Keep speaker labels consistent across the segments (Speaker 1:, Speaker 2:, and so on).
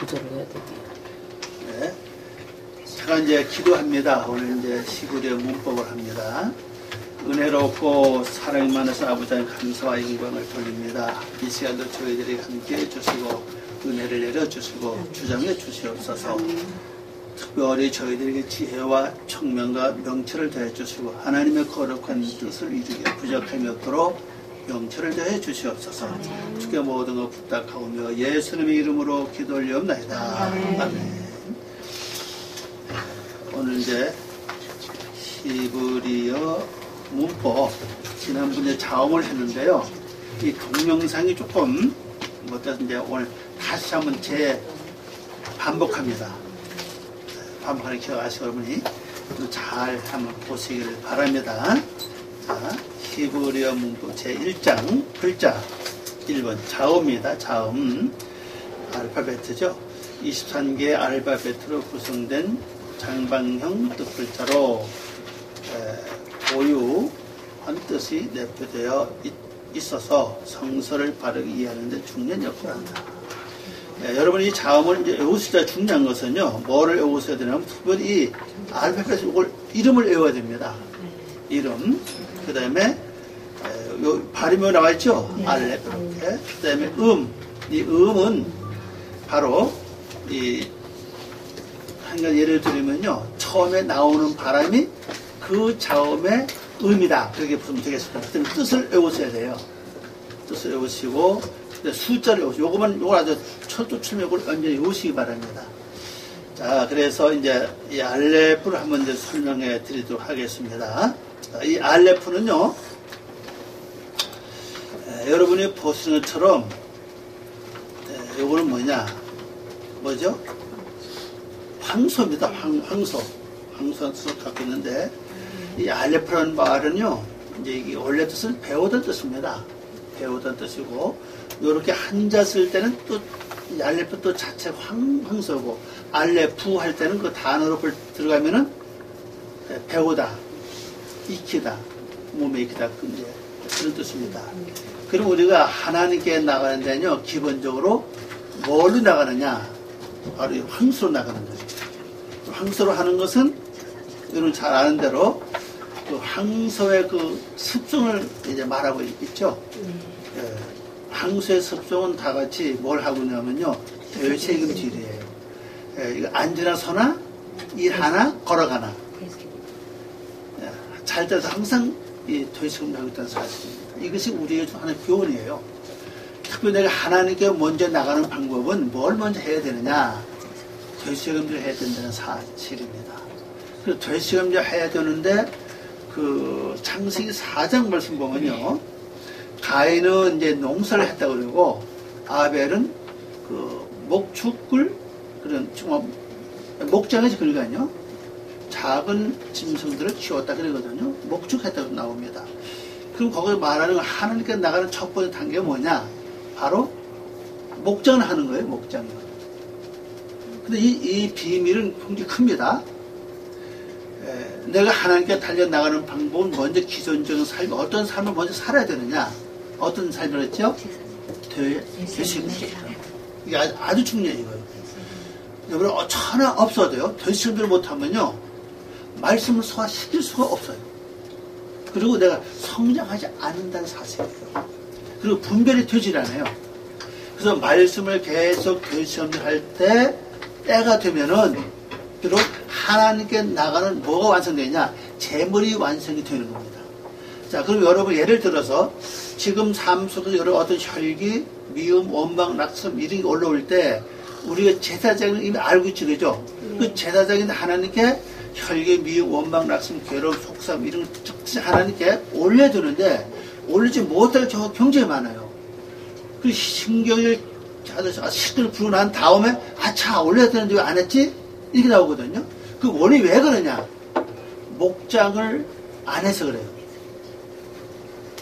Speaker 1: 조절을 해야 되지.
Speaker 2: 네. 제가 이제 기도합니다. 오늘 이제 시구리의 문법을 합니다. 은혜롭고 사랑이 많으신 아버지 하나님 감사와 영광을 돌립니다. 이 시간도 저희들이 함께 해주시고 은혜를 내려주시고 주장해 주시옵소서. 특별히 저희들에게 지혜와 청명과 명철을 더해 주시고 하나님의 거룩한 뜻을 이루기에 부족함이 없도록 명철을 더해 주시옵소서. 주께 모든 것 부탁하오며 예수님의 이름으로 기도 올리옵나이다. 아멘. 오늘 이제 히브리어 문법 지난번에 자음을 했는데요. 이 동영상이 조금 못해서 이제 오늘 다시 한번 반복합니다. 반복하는 기억하시고 여러분이 잘 한번 보시기를 바랍니다. 자, 히브리어 문법 제1장 글자 1번 자음입니다. 자음 알파벳이죠. 23개의 알파벳으로 구성된 장방형 뜻글자로 고유한 뜻이 내포되어 있어서 성서를 바르게 이해하는 데 중요한 역할을 한다. 여러분이 이 자음을 이제 외우실 때 중요한 것은요, 뭐를 외우셔야 되냐면, 특별히 이 알파벳 이름을 외워야 됩니다. 이름. 그 다음에, 발음이 나와 있죠? 알렙, 이렇게. 그 다음에 이 음은 바로, 한 가지 예를 들면요, 처음에 나오는 바람이 그 자음의 음이다. 그렇게 보면 되겠습니다. 그 다음에 뜻을 외우셔야 돼요. 뜻을 외우시고, 숫자를 외우시고, 요걸 아주 철두철미하고 완전히 외우시기 바랍니다. 자, 그래서 이제 이 알레프를 한번 이제 설명해 드리도록 하겠습니다. 자, 이 알레프는요, 여러분이 보시는 것처럼, 요거는 뭐죠? 황소입니다. 황소. 황소를 갖고 있는데, 이 알레프라는 말은요, 이제 이게 원래 뜻은 배우던 뜻입니다. 배우던 뜻이고, 요렇게 한자 쓸 때는 또, 이 알레프 또 자체 황소고, 알레프 할 때는 그 단어로 들어가면은, 배우다, 익히다, 몸에 익히다, 이제 그런 뜻입니다. 그럼 우리가 하나님께 나가는 데는요, 기본적으로 뭘로 나가느냐? 바로 이 황소로 나가는 거죠. 황소로 하는 것은, 여러분 잘 아는 대로, 그 황소의 그 습성을 이제 말하고 있죠. 황소의 습성은 다 같이 뭘 하고 있냐면요, 대책임질이에요. 이거 앉으나 서나, 일하나, 걸어가나. 잘 때도 항상 이 되책임을 하고 있다는 사실입니다. 이것이 우리에게 좀 하나의 교훈이에요. 특별히 내가 하나님께 먼저 나가는 방법은 뭘 먼저 해야 되느냐? 되책임질 해야 된다는 사실입니다. 그래서 되책임질 해야 되는데, 그 창세기 4장 말씀 보면요, 가인은 이제 농사를 했다고 그러고, 아벨은 그 목축을, 그런, 목장에서 그러거든요. 작은 짐승들을 키웠다 그러거든요. 목축했다고 나옵니다. 그럼 거기서 말하는 하나님께 나가는 첫 번째 단계가 뭐냐? 바로 목장을 하는 거예요, 목장을. 근데 이 비밀은 굉장히 큽니다. 내가 하나님께 달려나가는 방법은 먼저 기존적인 삶, 어떤 삶을 먼저 살아야 되느냐? 어떤 삶을 했죠? 되책임질. 이게 아주 중요해요, 이거요. 여러분, 천하 없어도요, 되책임질 못하면요, 말씀을 소화시킬 수가 없어요. 그리고 내가 성장하지 않는다는 사실이에요. 그리고 분별이 되질 않아요. 그래서 말씀을 계속 되책임질 할 때, 때가 되면은, 비록 하나님께 나가는 뭐가 완성되냐? 재물이 완성이 되는 겁니다. 자, 그럼 여러분 예를 들어서 지금 삶 속에서 여러 어떤 혈기, 미움, 원망, 낙심 이런 게 올라올 때 우리가 제사장은 이미 알고 있지, 그죠? 그 제사장인 하나님께 혈기, 미움, 원망, 낙심, 괴로움, 속삭임 이런 걸 하나님께 올려두는데 올리지 못할 경우가 굉장히 많아요. 그 신경을 시끌 부르고 난 다음에 아차 올려야 되는데 왜 안 했지? 이렇게 나오거든요. 그 원인이 왜 그러냐? 목장을 안 해서 그래요.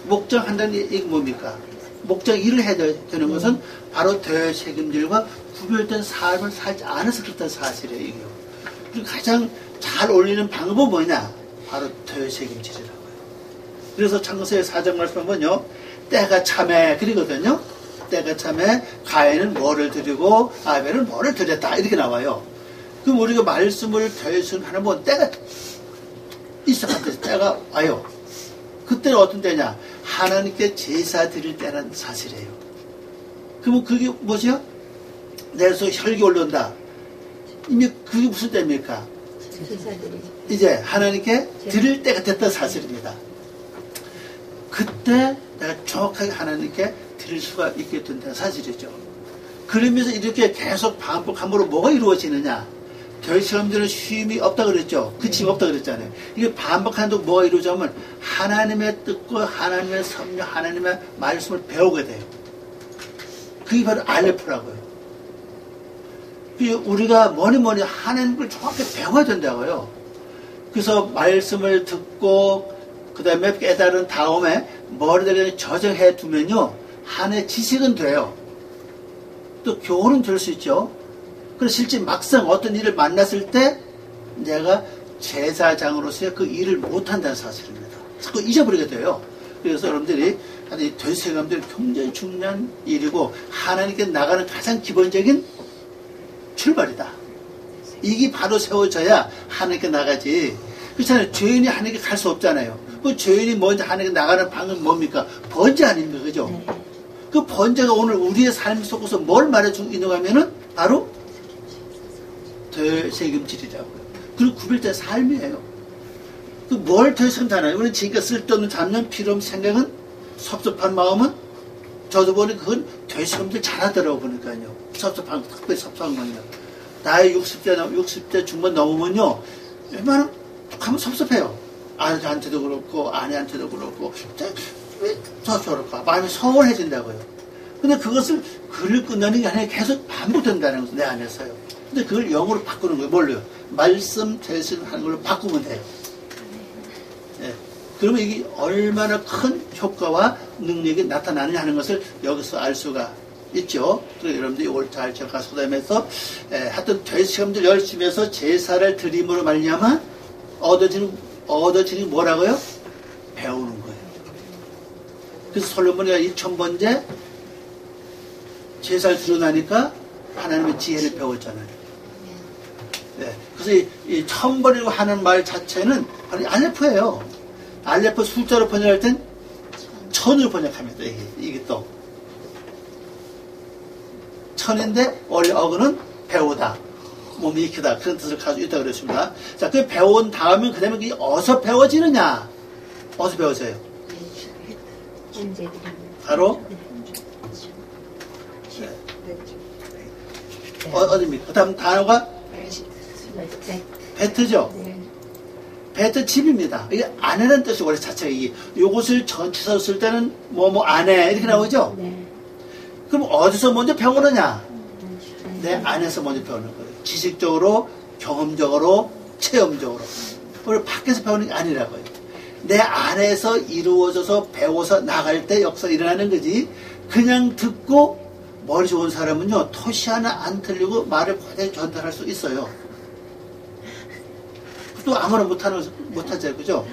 Speaker 2: 목장 한다는 얘기 뭡니까? 목장 일을 해야 되는 것은 바로 되책임질과 구별된 삶을 살지 않아서 그렇다는 사실이에요. 이게요. 그리고 가장 잘 올리는 방법은 뭐냐? 바로 되책임질이라고요. 그래서 창세기 4장 말씀 보면요, 때가 참해 그러거든요. 때가 참에 가인은 뭐를 드리고 아벨은 뭐를 드렸다 이렇게 나와요. 그럼 우리가 말씀을 대신하는 건 때가 있어간다. 때가 와요. 그때는 어떤 때냐? 하나님께 제사 드릴 때라는 사실이에요. 그러면 그게 뭐죠? 내서 혈기 올라온다. 이미 그게 무슨 때입니까? 이제 하나님께 드릴 때가 됐다는 사실입니다. 그때 내가 정확하게 하나님께 드릴 수가 있게 된다는 사실이죠. 그러면서 이렇게 계속 반복함으로 뭐가 이루어지느냐? 결실함들은 쉼이 없다 그랬죠. 그침이 없다 그랬잖아요. 이게 반복하는데 뭐가 이루어지면 하나님의 뜻과 하나님의 섭리, 하나님의 말씀을 배우게 돼요. 그게 바로 알레프라고요. 우리가 뭐니 하나님을 정확히 배워야 된다고요. 그래서 말씀을 듣고 그 다음에 깨달은 다음에 머리를 저장해 두면요 하나의 지식은 돼요. 또 교훈은 될 수 있죠. 그래서 실제 막상 어떤 일을 만났을 때 내가 제사장으로서의 그 일을 못한다는 사실입니다. 자꾸 잊어버리게 돼요. 그래서 여러분들이 되새감들이 굉장히 중요한 일이고 하나님께 나가는 가장 기본적인 출발이다. 이게 바로 세워져야 하나님께 나가지. 그렇잖아요. 죄인이 하나님께 갈 수 없잖아요. 그 죄인이 먼저 하나님께 나가는 방법이 뭡니까? 번제 아닙니까? 그죠? 네. 그 번제가 오늘 우리의 삶 속에서 뭘 말해주고 있는가 하면은 바로 되새김질이라고요. 그리고 구별된 삶이에요. 그 뭘 되새김질하나요? 우리는 지금까지 쓸데없는 잡념, 필요없는 생각은 섭섭한 마음은 저도 보니 그건 되새김질 잘하더라고 보니까요. 섭섭한, 특별히 섭섭한 건요. 나이 60대 중반 넘으면요. 웬만하면 하면 섭섭해요. 아들한테도 그렇고, 아내한테도 그렇고, 왜 저럴까? 마음이 서운해진다고요. 근데 그것을 글을 끝내는 게 아니라 계속 반복된다는 거죠. 내 안에서요. 근데 그걸 영어로 바꾸는 거예요. 뭘로요? 말씀 대신하는 걸로 바꾸면 돼요. 네. 그러면 이게 얼마나 큰 효과와 능력이 나타나느냐 하는 것을 여기서 알 수가 있죠. 그래서 여러분들이 올 잘 기억하시고 그다음에서 하여튼 되시험들 열심히 해서 제사를 드림으로 말미암아 얻어지는 뭐라고요? 배우는 거예요. 그래서 솔로몬이가 1000번째 제사를 드러나니까 하나님의 지혜를 배웠잖아요. 네. 그래서 이 1000번이라고 하는 말 자체는 바로 알레프예요. 알레프 숫자로 번역할 땐 1000으로 번역합니다. 이게 또 1000인데 원래 어근은 배우다, 몸이 익히다 그런 뜻을 가지고 있다고 그랬습니다. 자, 그 배운 다음에 그 다음에 그게 어디서 배워지느냐? 어디서 배워져요? 바로 어디입니까? 그 다음 단어가 베트죠? 베트 집입니다. 이게 아내라는 뜻이 원래 자체가 이게 요것을 전치사로 쓸 때는 뭐 아내 이렇게 나오죠? 그럼 어디서 먼저 배우느냐? 내 안에서 먼저 배우는 거예요. 지식적으로, 경험적으로, 체험적으로. 그걸 밖에서 배우는 게 아니라고요. 내 안에서 이루어져서 배워서 나갈 때 역사가 일어나는 거지. 그냥 듣고 머리 좋은 사람은요, 토시 하나 안 틀리고 말을 그대로 전달할 수 있어요. 또 아무나 못하죠. 그죠?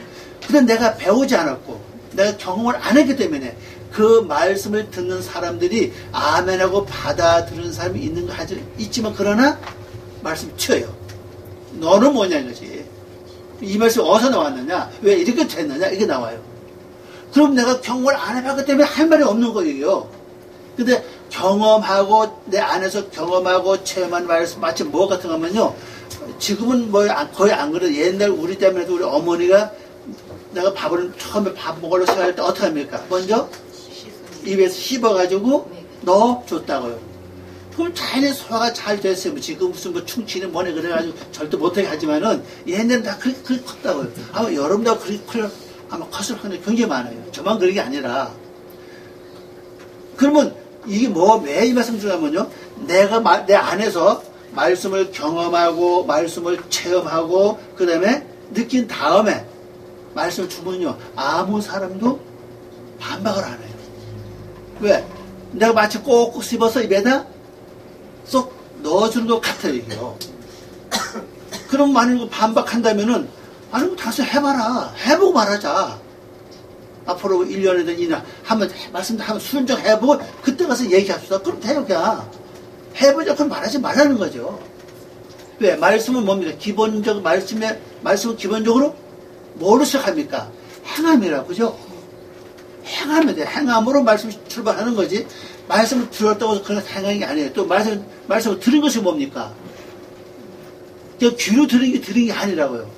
Speaker 2: 근데 내가 배우지 않았고, 내가 경험을 안 했기 때문에 그 말씀을 듣는 사람들이 아멘하고 받아들이는 사람이 있는 거 있지만 그러나 말씀 쳐요. 너는 뭐냐 이거지. 이 말씀이 어디서 나왔느냐? 왜 이렇게 됐느냐? 이게 나와요. 그럼 내가 경험을 안 해봤기 때문에 할 말이 없는 거예요. 근데 경험하고 내 안에서 경험하고 체험한 말씀 마치 뭐 같은 거면요. 지금은 뭐 거의 안 그래도 옛날 우리 때문에도 우리 어머니가 내가 밥을 처음에 밥 먹으러 시작할 때 어떻게 합니까? 먼저 입에서 씹어가지고 넣어줬다고요. 그럼 자연히 소화가 잘 됐어요. 지금 무슨 뭐 충치는 뭐네 그래가지고 절대 못하게 하지만은 옛날엔 다 그렇게 컸다고요. 아마 여러분도 그렇게 아마 컸을 확률이 굉장히 많아요. 저만 그런 게 아니라. 그러면 이게 왜 이 말씀 중요하면요. 내가 내 안에서 말씀을 경험하고 말씀을 체험하고 그 다음에 느낀 다음에 말씀을 주면요. 아무 사람도 반박을 안 해요. 왜? 내가 마치 꼭꼭 씹어서 입에다 쏙 넣어주는 것 같아요, 이게요. 그럼 만약 반박한다면은, 아니, 다시 해봐라. 해보고 말하자. 앞으로 1년이든 2년 한번 말씀도 한번 순정해보고 그때 가서 얘기합시다. 그럼 돼요, 그냥. 해보자. 그럼 말하지 말라는 거죠. 왜? 말씀은 뭡니까? 말씀은 기본적으로 뭐로 시작합니까? 행함이라고, 그죠? 행하면 돼. 행함으로 말씀이 출발하는 거지. 말씀을 들었다고 해서 그냥 행하는 게 아니에요. 또 말씀을 들은 것이 뭡니까? 그냥 귀로 들은 게 아니라고요.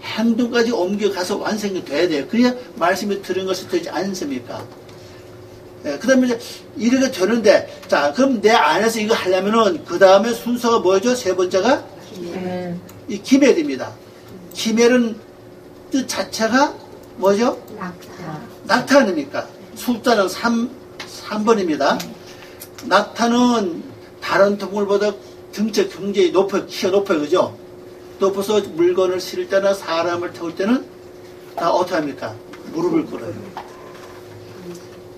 Speaker 2: 행동까지 옮겨가서 완성이 돼야 돼요. 그래야 말씀이 들은 것이 되지 않습니까? 예, 그 다음에 이제 이렇게 되는데, 자, 그럼 내 안에서 이거 하려면은, 그 다음에 순서가 뭐죠? 세 번째가? 이 기멸입니다. 기멸은 뜻 자체가 뭐죠? 낙타 아닙니까? 숫자는 3번입니다. 낙타는 다른 동물보다 등짝 굉장히 높아요. 키가 높아요. 그죠? 높아서 물건을 실을 때나 사람을 태울 때는 다 어떻게 합니까? 무릎을 꿇어요.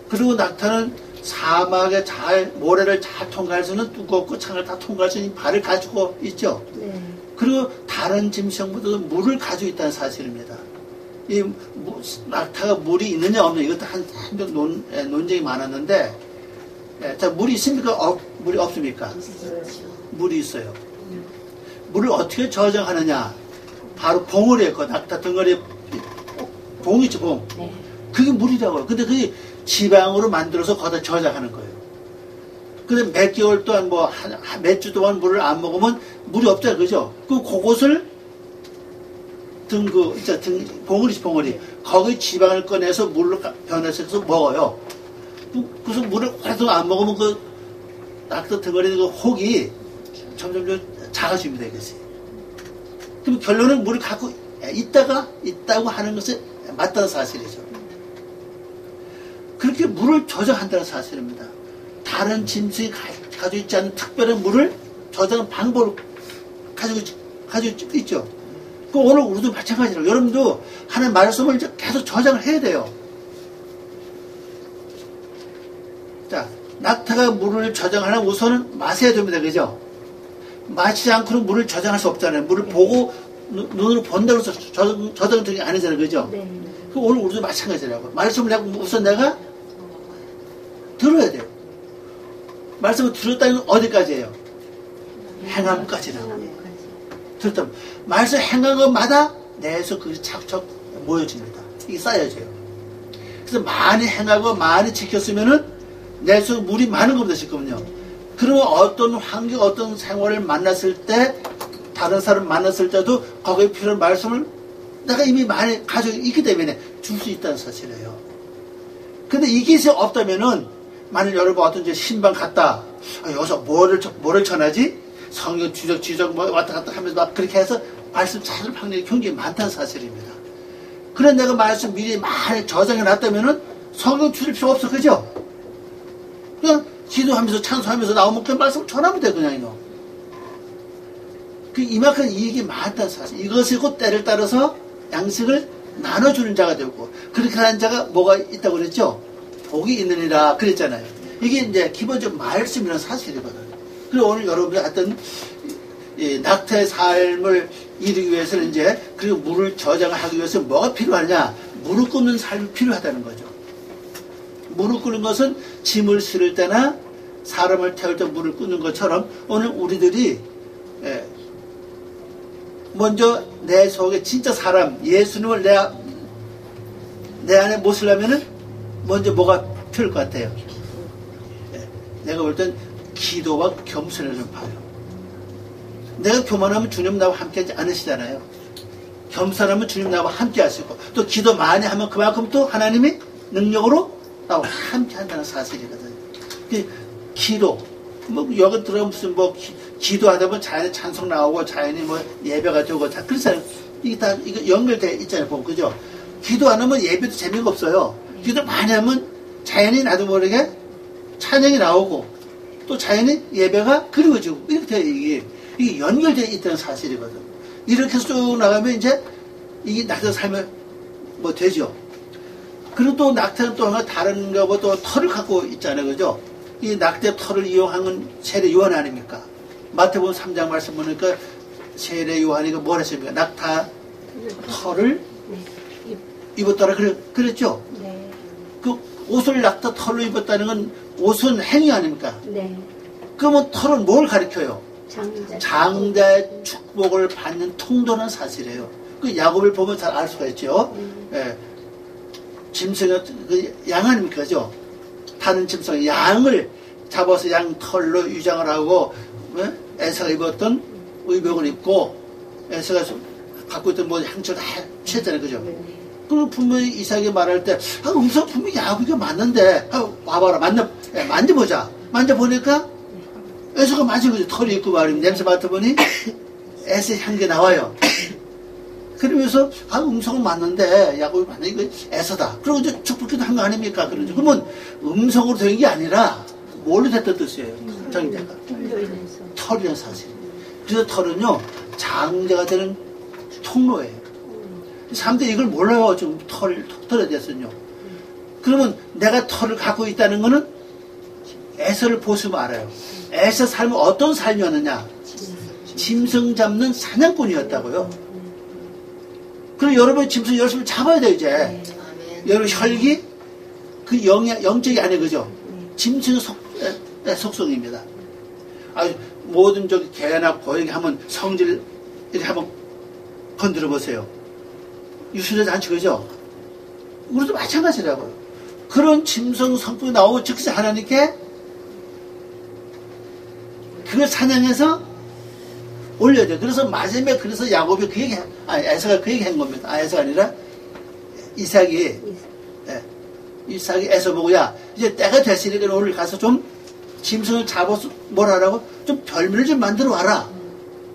Speaker 2: 그리고 낙타는 사막에 모래를 잘 통과할 수 있는 두껍고 창을 다 통과할 수 있는 발을 가지고 있죠. 네. 그리고 다른 짐승보다도 물을 가지고 있다는 사실입니다. 이 낙타가 물이 있느냐 없느냐 이것도 한번 논쟁이 많았는데, 자, 물이 있습니까? 물이 없습니까? 물이 있어요. 물을 어떻게 저장하느냐? 바로 봉우리에, 그 낙타 덩어리에 봉 있죠, 봉. 네. 그게 물이라고요. 근데 그게 지방으로 만들어서 거기다 저장하는 거예요. 근데 몇 개월 동안 몇 주 동안 물을 안 먹으면 물이 없잖아요. 그죠? 그럼 그것을 봉우리. 거기 지방을 꺼내서 물로 변해서 먹어요. 그래서 물을 오랫동안 안 먹으면 그 낙타 덩어리 그 혹이 점점 작아집니다, 이것이. 그럼 결론은 물을 갖고 있다고 하는 것이 맞다는 사실이죠. 그렇게 물을 저장한다는 사실입니다. 다른 짐승이 가지고 있지 않은 특별한 물을 저장하는 방법을 가지고 있죠. 그 오늘 우리도 마찬가지로 여러분도 하나님 말씀을 계속 저장을 해야 돼요. 자, 낙타가 물을 저장하려면 우선은 마셔야 됩니다. 그죠? 마시지 않고는 물을 저장할 수 없잖아요. 물을 보고 눈으로 본다고 해서 저장되는 게 아니잖아요. 그죠? 네. 그 오늘 우리도 마찬가지라고. 말씀을 우선 내가 들어야 돼요. 말씀을 들었다는 건 어디까지예요? 행함까지라고. 들었다면 말씀 행한 것마다 내에서 그게 착착 모여집니다. 이게 쌓여져요. 그래서 많이 행하고 많이 지켰으면은 내에서 물이 많은 겁니다. 지금은요. 그러면 어떤 환경, 어떤 생활을 만났을 때, 다른 사람 만났을 때도 거기에 필요한 말씀을 내가 이미 많이 가지고 있기 때문에 줄 수 있다는 사실이에요. 근데 이게 없다면은, 만일 여러분 어떤 이제 신방 갔다, 여기서 뭐를 전하지? 성경 주적 왔다 갔다 하면서 막 그렇게 해서 말씀 찾을 확률이 굉장히 많다는 사실입니다. 그래 내가 말씀 미리 많이 저장해 놨다면은 성경 줄일 필요 없어. 그죠? 그냥 기도하면서 찬송하면서 나오면 그 말씀을 전하면 돼, 그냥요. 이만큼 이익이 많다는 사실. 이것이 곧 때를 따라서 양식을 나눠주는 자가 되고, 그렇게 하는 자가 뭐가 있다고 그랬죠? 복이 있느니라 그랬잖아요. 이게 이제 기본적으로 말씀이라는 사실이거든요. 그리고 오늘 여러분이 어떤 낙타의 삶을 이루기 위해서는 이제, 그리고 물을 저장하기 위해서 뭐가 필요하냐? 물을 끓는 삶이 필요하다는 거죠. 물을 끓는 것은 짐을 실을 때나 사람을 태울 때 물을 끓는 것처럼 오늘 우리들이 먼저 내 속에 진짜 사람 예수님을 내 안에 모시려면은 먼저 뭐가 필요할 것 같아요? 내가 볼 땐 기도와 겸손을 좀 봐요. 내가 교만하면 주님 나와 함께 하지 않으시잖아요. 겸손하면 주님 나와 함께 하시고, 또 기도 많이 하면 그만큼 또 하나님이 능력으로 나와 함께 한다는 사실이거든요. 기도, 여기 들어가면 무슨 기도하다 보면 자연히 찬송 나오고, 자연히 예배가 되고, 다, 그렇잖아요. 이게 다, 이거 연결되어 있잖아요, 보면. 그죠? 기도 안 하면 예배도 재미가 없어요. 기도 많이 하면 자연히 나도 모르게 찬양이 나오고, 또 자연히 예배가 그리워지고, 이렇게 돼요, 이게 연결되어 있다는 사실이거든. 이렇게 해서 쭉 나가면 이제, 이게 낙타 삶을 되죠. 그리고 또 낙타는 또 하나 다른 거고 또 털을 갖고 있잖아요. 그죠? 이 낙타 털을 이용한 세례 요한 아닙니까? 마태복음 3장 말씀 보니까 세례 요한이가 뭘 했습니까? 낙타 털을 입었더라 그랬죠? 옷을 낙타 털로 입었다는 건 옷은 행위 아닙니까?
Speaker 1: 네.
Speaker 2: 그러면 털은 뭘 가리켜요?
Speaker 1: 장자.
Speaker 2: 장자의 축복을 받는 통도는 사실이에요. 그 야곱을 보면 잘 알 수가 있죠. 예. 짐승이 양 아닙니까? 그죠? 다른 짐승 양을 잡아서 양 털로 유장을 하고 에서가 입었던 의복을 입고 에서가 갖고 있던 뭐 향초를 다 취했잖아요. 그죠? 그리고 분명히 이삭이 말할 때 음성 분명히 야곱이가 맞는데 와봐라 만져보자. 만져보니까 에서가 맞은 거죠. 털이 있고 말이면 냄새 맡아보니 에서의 향기가 나와요. 그러면서 음성은 맞는데 야곱이 맞는 이거 에서다. 그리고 이제 축복기도 한 거 아닙니까? 그러면 음성으로 된 게 아니라 뭘로 됐던 뜻이에요? 장자가 털이라는 사실. 그래서 털은요 장자가 되는 통로예요. 사람들이 이걸 몰라요. 지금 털에 대해서는요. 그러면 내가 털을 갖고 있다는 거는 에서를 보시면 알아요. 에서 삶은 어떤 삶이었느냐? 짐승 잡는 사냥꾼이었다고요. 그럼 여러분이 짐승 열심히 잡아야 돼요, 이제. 여러분 혈기? 그 영적이 아니에요, 그죠? 짐승의 속성입니다. 모든 저기 개나 고양이 하면 성질 이렇게 한번 건드려 보세요. 유순하지 않죠, 그죠? 우리도 마찬가지라고요. 그런 짐승 성품이 나오고 즉시 하나님께 그걸 사냥해서 올려야 돼요. 그래서 마지막에 그래서 야곱이 그 얘기, 에서가 그 얘기 한 겁니다. 에서가 아니라 이삭이 에서 보고 야 이제 때가 됐으니까 오늘 가서 좀 짐승을 잡아서 뭘 하라고 좀 별미를 좀 만들어 와라.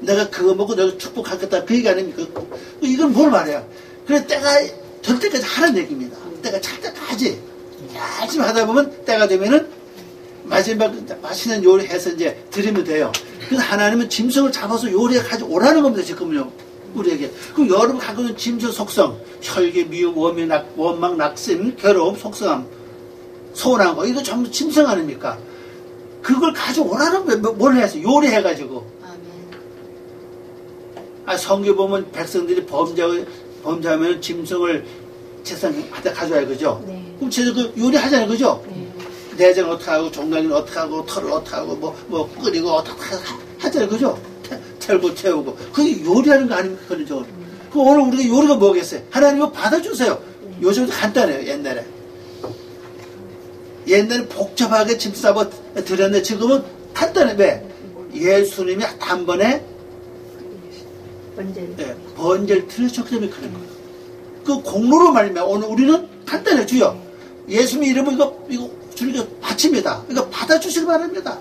Speaker 2: 내가 그거 먹고 내가 축복하겠다 그 얘기 아닙니까? 이건 뭘 말해요? 그래 때가 될 때까지 하라는 얘기입니다. 때가 찰 때까지 열심히 하다 보면 때가 되면은 마지막 맛있는 요리해서 이제 드리면 돼요. 그래서 하나님은 짐승을 잡아서 요리해 가지고 오라는 겁니다. 지금요 우리에게. 그럼 여러분 갖고 있는 짐승 속성 혈기, 미움, 원망, 낙심, 괴로움, 속성함, 소원한 거 이거 전부 짐승 아닙니까? 그걸 가져오라는 거예요. 뭘 해서 요리해가지고. 성경 보면 백성들이 범죄하면 짐승을 제사하다 가져와요. 그죠?
Speaker 1: 네.
Speaker 2: 그럼 쟤들 그 요리하잖아요. 그죠?
Speaker 1: 네.
Speaker 2: 내장 어떻게 하고, 종양이는 어떻게 하고, 털을 어떻게 하고, 뭐 끓이고, 어떻게 하잖아요. 그죠? 털고 태우고. 그게 요리하는 거 아닙니까? 그죠? 그럼 오늘 우리가 요리가 뭐겠어요? 하나님은 받아주세요. 요즘도 간단해요. 옛날에 복잡하게 짐 싸고 드렸는데 지금은 간단해. 왜? 예수님이 단번에 번제를 드렸기 때문에 그런 거예요. 그 공로로 말미암아 오늘 우리는 간단해. 주여 예수님 이름은 이거 주님께 바칩니다. 이거 받아주시기 바랍니다.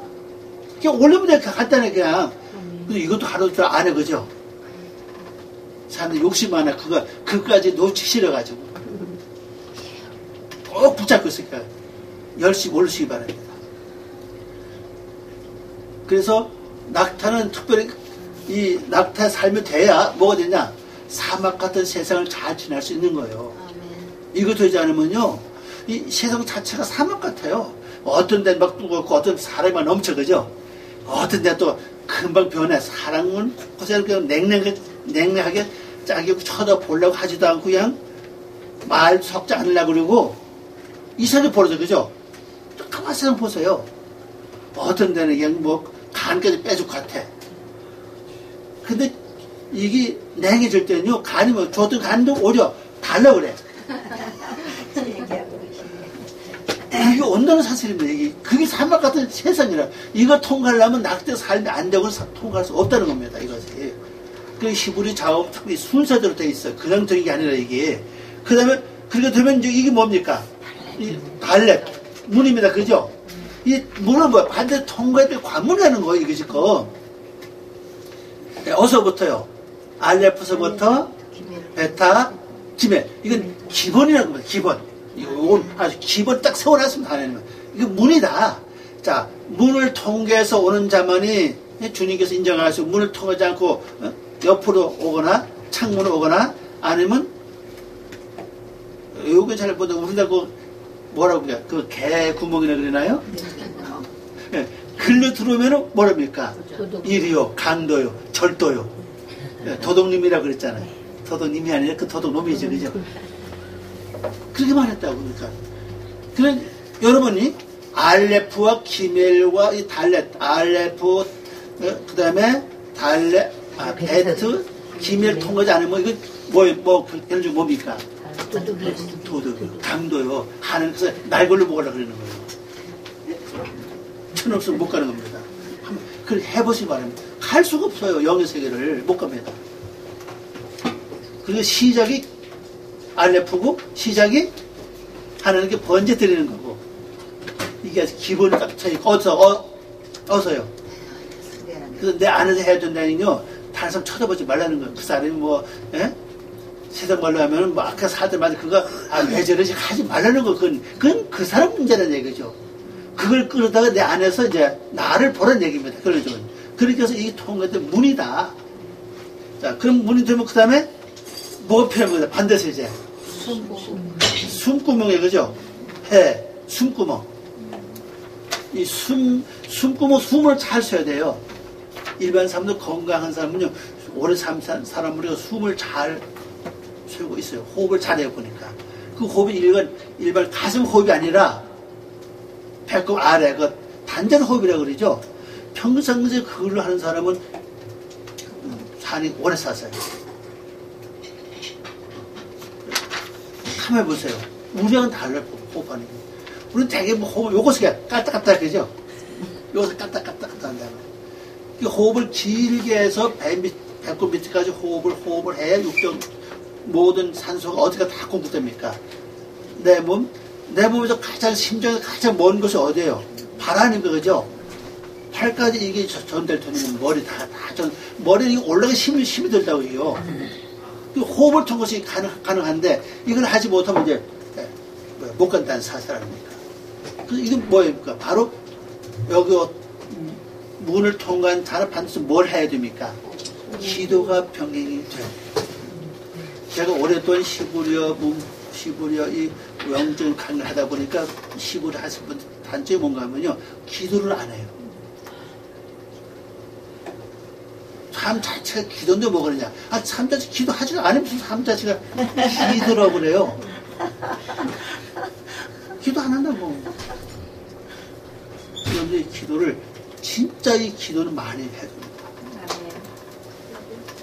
Speaker 2: 그냥 올리면 돼. 간단해 그냥. 근데 이것도 하루 종일 안 해. 그죠? 사람들 욕심 많아. 그거까지 놓치기 싫어가지고 꼭 붙잡고 있으니까 열심히 올리시기 바랍니다. 그래서 낙타는 특별히 이 낙타의 삶이 돼야 뭐가 되냐? 사막 같은 세상을 잘 지날 수 있는 거예요. 이거 되지 않으면요, 이 세상 자체가 사막 같아요. 어떤 데는 막 뜨겁고 어떤 사람이 막 넘쳐, 그죠? 어떤 데는 또 금방 변해. 사람은 곳곳에 그냥 냉랭하게 짜게 쳐다보려고 하지도 않고 그냥 말 섞지 않으려고 그러고 이상하게 벌어져, 그죠? 가만 세상 보세요. 어떤 데는 그냥 뭐 간까지 빼줄 것 같아. 근데 이게 냉해질 때는요, 간이 뭐 줬던 간도 오히려 달라 그래. 이게 온다는 사실입니다. 이게 그게 사막 같은 세상이라. 이거 통과하려면 낙태 삶이 안 되고 통과할 수 없다는 겁니다. 이것이. 그 히브리 작업 특히 순서대로 돼 있어요. 그냥 되는 게 아니라 이게. 그 다음에 그렇게 되면 이제 이게 뭡니까? 이 달렙 문입니다. 그죠? 이 문은 뭐야? 반대로 통과할 때 관문하는 거예요. 이게 지금. 어서부터요. 알레프서부터 베타, 기멜. 이건 기본이라는 겁니다. 기본. 이건 아주 기본 딱 세워놨습니다. 하나님은. 이거 문이다. 자, 문을 통해서 오는 자만이 주님께서 인정하시고 문을 통하지 않고 옆으로 오거나 창문으로 오거나 아니면 요거 잘 보다 우리가 뭐라고 그래요? 그 개 구멍이라 그러나요? 네. 글로 들어오면 뭐랍니까? 일이요, 강도요, 절도요. 도둑님이라고 그랬잖아요. 도둑님이 아니라 그 도둑놈이죠, 그죠? 그렇게 말했다고, 그러니까. 그런 여러분이 알레프와 기멜과 이 달렛, 알레프, 그 다음에 달렛, 베트, 기멜 통하지 않으면 이거 뭐 결국 뭡니까? 도둑, 강도요. 하나님께서 날 걸로 먹으려고 그러는 거예요. 천 없으면 못 가는 겁니다. 그걸 해보시기 바랍니다. 갈 수가 없어요. 영의 세계를 못 갑니다. 그리고 시작이 알레프고 시작이 하나님께 번제 드리는 거고 이게 기본이 딱 차이고 어서요. 그래서 내 안에서 해야 된다니요. 다른 사람 쳐다보지 말라는 거예요. 그 사람이 뭐 세상 말로 하면 뭐 아까 사들마다 그거 왜 저러지 하지 말라는 거. 그건 그 사람 문제라는 얘기죠. 그걸 끌어다가 내 안에서 이제 나를 보라는 얘기입니다. 그러죠. 그렇게 해서 이게 통과된 문이다. 자, 그럼 문이 되면 그 다음에 뭐가 필요한 거다. 반드시 이제 숨구멍에 그죠? 숨구멍. 이 숨구멍 숨을 잘 쉬어야 돼요. 일반 사람들 건강한 사람은요 오래 산 사람으로 숨을 잘 쉬고 있어요. 호흡을 잘해요 보니까. 그 호흡이 일반 가슴 호흡이 아니라 배꼽 아래 그 단전 호흡이라고 그러죠. 평상시에 그걸로 하는 사람은 산이 오래 샀어요. 한번 해보세요. 우리랑은 달라요. 호흡하는 게. 우리는 되게 뭐 호흡 요것을 그냥 까딱까딱 그죠? 요것을 까딱까딱 한다면 호흡을 길게 해서 배꼽 밑에까지 호흡을 해야 육정 모든 산소가 어디가 다 공급됩니까? 내 몸에서 가장 심장에서 가장 먼 곳이 어디예요? 발 아닙니까? 그죠? 팔까지 이게 전달되는 머리 머리는 올라가기 힘이 들다고요. 호흡을 통한 것이 가능한데 이걸 하지 못하면 이제 못 간다는 사실 아닙니까? 이건 뭐입니까? 바로 여기 문을 통과한 자는 반드시 뭘 해야 됩니까? 기도가 병행이 돼요. 제가 오랫동안 시부리어 이 영적인 강의를 하다 보니까 시부리어 하실 분 단점이 뭔가 하면요. 기도를 안 해요. 삶 자체가 기도인데 뭐 그러냐. 삶 자체가 기도하지도 않으면 삶 자체가 기도라고 그래요. 기도 안 한다고. 그런데 기도를 진짜 이 기도는 많이 해야 됩니다.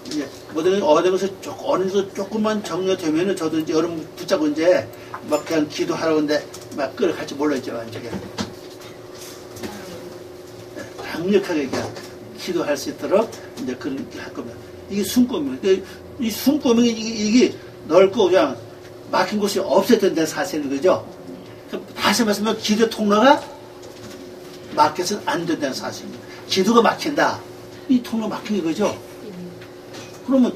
Speaker 2: 이제 어느 것을 어느 정도 조금만 정리되면은 저도 이제 여러분 붙잡고 이제 막 그냥 기도하라고 하는데 막 끌어갈지 몰랐죠 완전히. 강력하게 그냥 기도할 수 있도록 이제 그렇게 할 겁니다. 이게 숨구멍. 이 숨구멍이 이게 넓고 그냥 막힌 곳이 없었던 데 사실은 그죠? 다시 말씀하면 기도 통로가 막혀서는 안 된다는 사실입니다. 기도가 막힌다. 이 통로 막힌 거죠? 그러면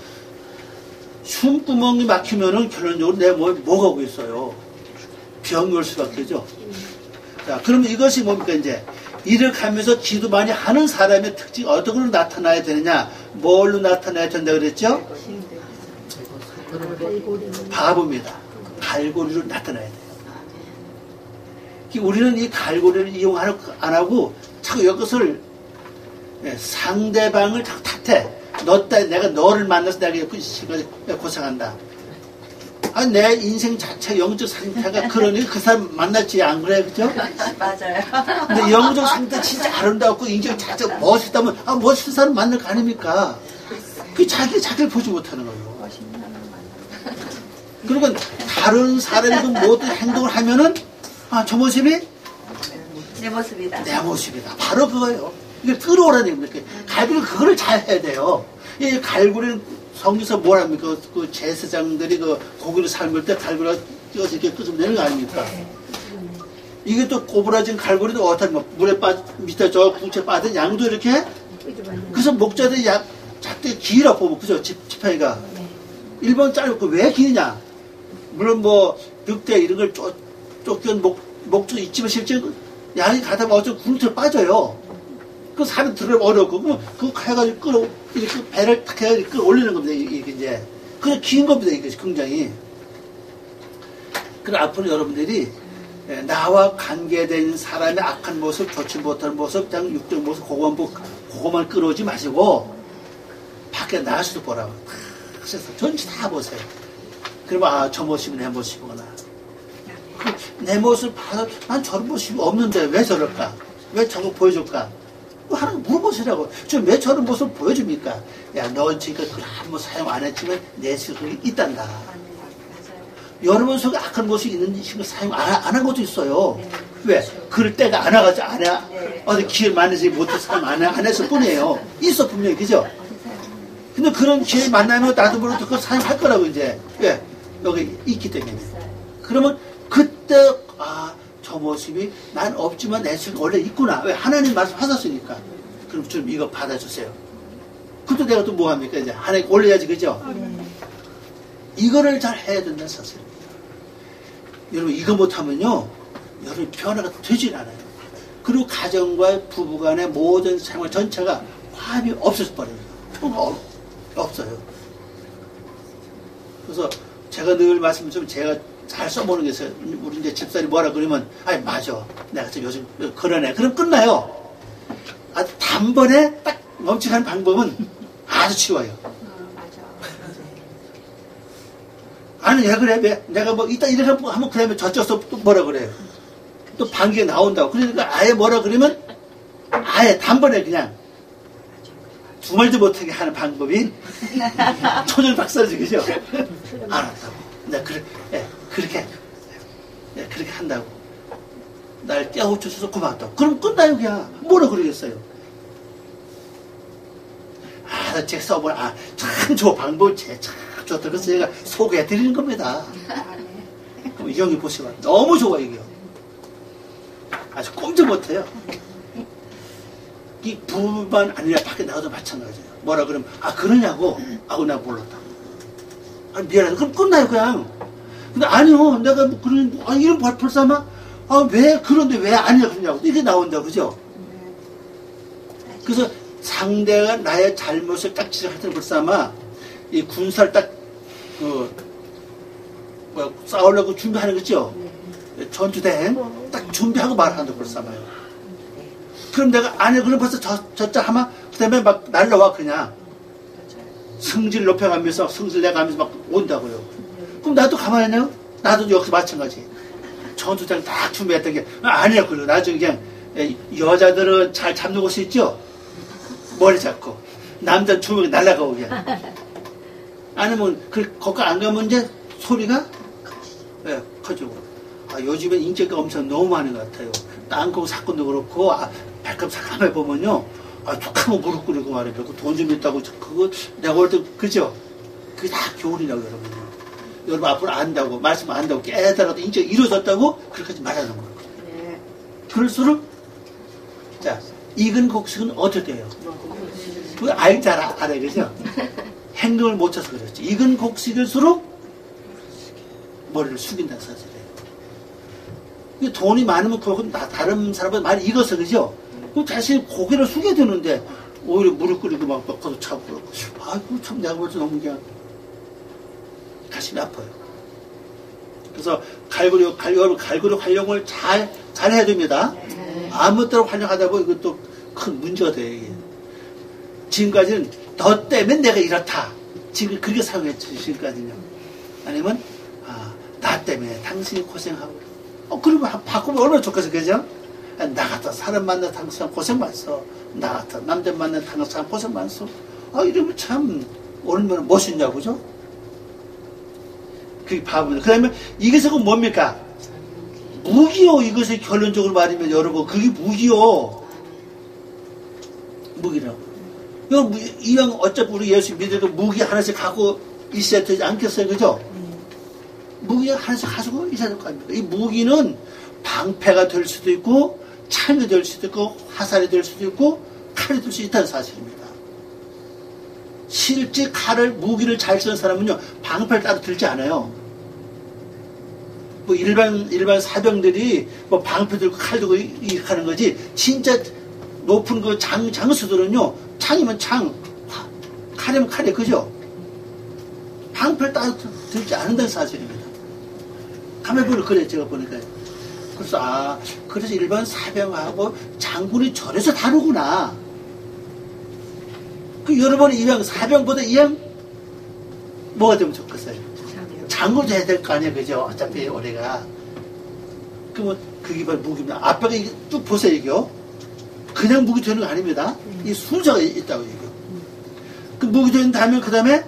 Speaker 2: 숨구멍이 막히면은 결론적으로 내 몸에 뭐가 오고 있어요? 병이 올 수밖에 죠. 자, 그러면 이것이 뭡니까 이제 이렇게 하면서 기도 많이 하는 사람의 특징이 어떤 걸로 나타나야 되느냐? 뭘로 나타나야 된다 그랬죠? 바보입니다. 갈고리로 나타나야 돼요. 우리는 이 갈고리를 이용 안 하고 자꾸 이것을 상대방을 자꾸 탓해. 내가 너를 만나서 내가 고생한다. 내 인생 자체 영적 상태가 그러니 그 사람 만났지 안 그래 그죠?
Speaker 1: 맞아요.
Speaker 2: 근데 영적 상태 진짜 아름답고 인생 자체 멋있다면 멋있는 사람 만날 거 아닙니까? 그 자기를 보지 못하는 거예요. 그리고 다른 사람이 모든 행동을 하면은 저 모습이
Speaker 1: 내 모습이다.
Speaker 2: 내 모습이다. 바로 그거예요. 이걸 끌어오라는 겁니다. 갈고리 그거를 잘 해야 돼요. 이 갈고리는 성경에서 뭘 합니까? 그 제사장들이 그 고기를 삶을 때 갈고리가 띄어서 이렇게 끄집어내는 거 아닙니까? 이게 또 꼬부라진 갈고리도 어떤 물에 밑에 저 궁채 빠진 양도 이렇게 그래서 목자들이 작게 길어 보면 그죠? 지팡이가 일본 짧고 왜 기느냐? 물론 뭐 늑대 이런 걸 쫓겨온 목줄 있지만 실제 양이 가다 보면 어쩌면 궁채 빠져요. 그 사람 들어가면 어렵고, 그거 해가지고 이렇게 배를 탁 해가지고 끌어올리는 겁니다, 이게 이제. 그냥 긴 겁니다, 이게 굉장히. 그럼 앞으로 여러분들이 나와 관계된 사람의 악한 모습, 좋지 못한 모습, 그냥 육적 모습, 그거만 끌어오지 마시고, 밖에 나가서도 보라고. 그래서 전체 다 보세요. 그러면 저 모습은 내 모습이구나. 내 모습을 봐서 난 저런 모습이 없는데 왜 저럴까? 왜 저거 보여줄까? 뭐 하는 거 물어보시라고. 지금 왜 저런 모습을 보여줍니까? 야, 너 지금 그걸 한번 사용 안 했지만 내 속에 있단다. 여러분 속에 악한 모습이 있는 식을 사용 안 한 것도 있어요.
Speaker 1: 네.
Speaker 2: 왜? 그럴 때가 안 와가지고
Speaker 1: 네.
Speaker 2: 어디 기회 많으지 못해서 사용 안 했을 뿐이에요. 있어, 분명히, 그죠? 근데 그런 기회 만나면 나도 모르게 그걸 사용할 거라고, 이제. 왜? 여기 있기 때문에. 그러면 그때, 아, 저 모습이 난 없지만 내 속에 원래 있구나. 왜? 하나님 말씀 하셨으니까. 그럼 좀 이거 받아주세요. 그것도 내가 또 뭐 합니까? 이제 하나님 올려야지, 그죠? 이거를 잘 해야 된다는 사실입니다. 여러분, 이거 못하면요, 여러분 변화가 되질 않아요. 그리고 가정과 부부간의 모든 생활 전체가 화합이 없어져 버려요. 평화 없어요. 그래서 제가 늘 말씀드리면 제가 잘 써보는 게 있어요. 우리 이제 집사람이 뭐라 그러면, 아니, 맞아. 내가 지금 요즘 그러네. 그럼 끝나요. 아, 단번에 딱 멈춰가는 방법은 아주 쉬워요. 아니, 왜 그래? 왜? 내가 뭐, 이따 이렇게 하면 그러면 저쪽서 또 뭐라 그래요? 또 반기가 나온다고. 그러니까 아예 뭐라 그러면, 아예 단번에 그냥, 두 말도 못하게 하는 방법이, 초절 박사지, 그죠? 알았다고. 내가 그렇게 한다고. 날 깨우쳐줘서 고맙다고. 그럼 끝나요, 그냥. 뭐라 그러겠어요? 아, 나 책 써보라. 아, 참 좋아. 방법 참 좋다. 그래서 제가 소개해드리는 겁니다. 그럼 이 형이 보시면 너무 좋아, 이게요. 아주 꼼짝 못해요. 이 부부만 아니라 밖에 나가도 마찬가지예요. 뭐라 그러면, 아, 그러냐고? 아우, 나 몰랐다. 아, 미안하다. 그럼 끝나요, 그냥. 근데 아니요. 내가 뭐 그런, 아, 이런 벌써마? 아, 왜, 그런데 왜 아니야, 그러냐고. 이게 나온다, 그죠? 그래서 상대가 나의 잘못을 딱지를 할 때는 벌써마, 이 군사를 딱, 싸우려고 준비하는 거죠? 전투대행? 딱 준비하고 말한다, 벌써마요. 그럼 내가, 아니, 그럼 벌써 저자 하면, 그 다음에 막 날라와, 그냥. 성질 높여가면서, 성질 내가면서 막 온다고요. 그럼 나도 가만히 있나요? 나도 여기서 마찬가지. 전투장 딱 준비했던 게, 아니야, 그리고 나중에 그냥, 여자들은 잘 잡는 곳이 있죠? 머리 잡고. 남자는 주먹이 날아가고, 그냥. 아니면, 거기 안 가면 이제 소리가, 예, 커지고. 아, 요즘엔 인기가 엄청 너무 많은 것 같아요. 땅콩 사건도 그렇고, 아, 백합 사감에 보면요. 아, 툭하면 무릎 꿇고 말이에요. 돈 좀 있다고, 그거, 내가 볼 때, 그죠? 그게 다 교훈이라고, 여러분. 여러분 앞으로 안다고, 말씀 안다고, 깨달아도 인기가 이루어졌다고, 그렇게 하지 말라는 거예요. 네. 그럴수록, 자, 익은 곡식은 어떻게 해요? 그거 잘 알아요, 그죠? 행동을 못 쳐서 그렇지. 익은 곡식일수록 머리를 숙인다는 사실이에요. 돈이 많으면 그건 다른 사람은 많이 익어서, 그죠? 그 자신이 고개를 숙여야 되는데, 오히려 무릎 꿇이고 막 거기서 차고, 아이고, 참, 내가 볼 때 너무 그냥, 가슴이 아파요. 그래서 갈구력 활용을 잘 해야 됩니다. 아무 때나 활용하다 보면 이것도 큰 문제가 돼요, 이게. 지금까지는 너 때문에 내가 이렇다. 지금 그렇게 사용했죠, 지금까지는요. 아니면, 아, 나 때문에 당신이 고생하고. 그러면 바꾸면 얼마나 좋겠어, 그죠? 나 같은 사람 만나 당한 사람 고생 많소. 나 같은 남자 만나 당한 사람 고생 많소. 아, 이러면 참, 얼마나 멋있냐고, 그죠? 그게 바보입니다. 그 다음에, 이것은 뭡니까? 무기요, 이것을 결론적으로 말하면 여러분, 그게 무기요. 무기라고. 이왕 어차피 우리 예수 믿어도 무기 하나씩 갖고 있어야 되지 않겠어요, 그죠? 무기 하나씩 가지고 있어야 될 거 아닙니까? 이 무기는 방패가 될 수도 있고, 창이 될 수도 있고, 화살이 될 수도 있고, 칼이 될 수 있다는 사실입니다. 실제 무기를 잘 쓰는 사람은요, 방패를 따로 들지 않아요. 뭐 일반 사병들이 뭐 방패 들고 칼 들고 이렇게 하는 거지, 진짜 높은 그 장수들은요, 창이면 창, 칼이면 칼이에요, 그죠? 방패를 따로 들지 않는다는 사실입니다. 가만히 보면 그래, 제가 보니까. 그래서, 그래서 일반 사병하고 장군이 저래서 다르구나. 여러분이 이왕 사병보다 이왕 뭐가 되면 좋겠어요? 장군도 해야 될 거 아니에요, 그죠? 어차피 우리가 그러면 그게 바로 무기입니다. 아빠가 이게 쭉 보세요, 이게요. 그냥 무기 되는 거 아닙니다. 이 순서가 있다고, 이거. 그 무기 되는 다음에, 그 다음에,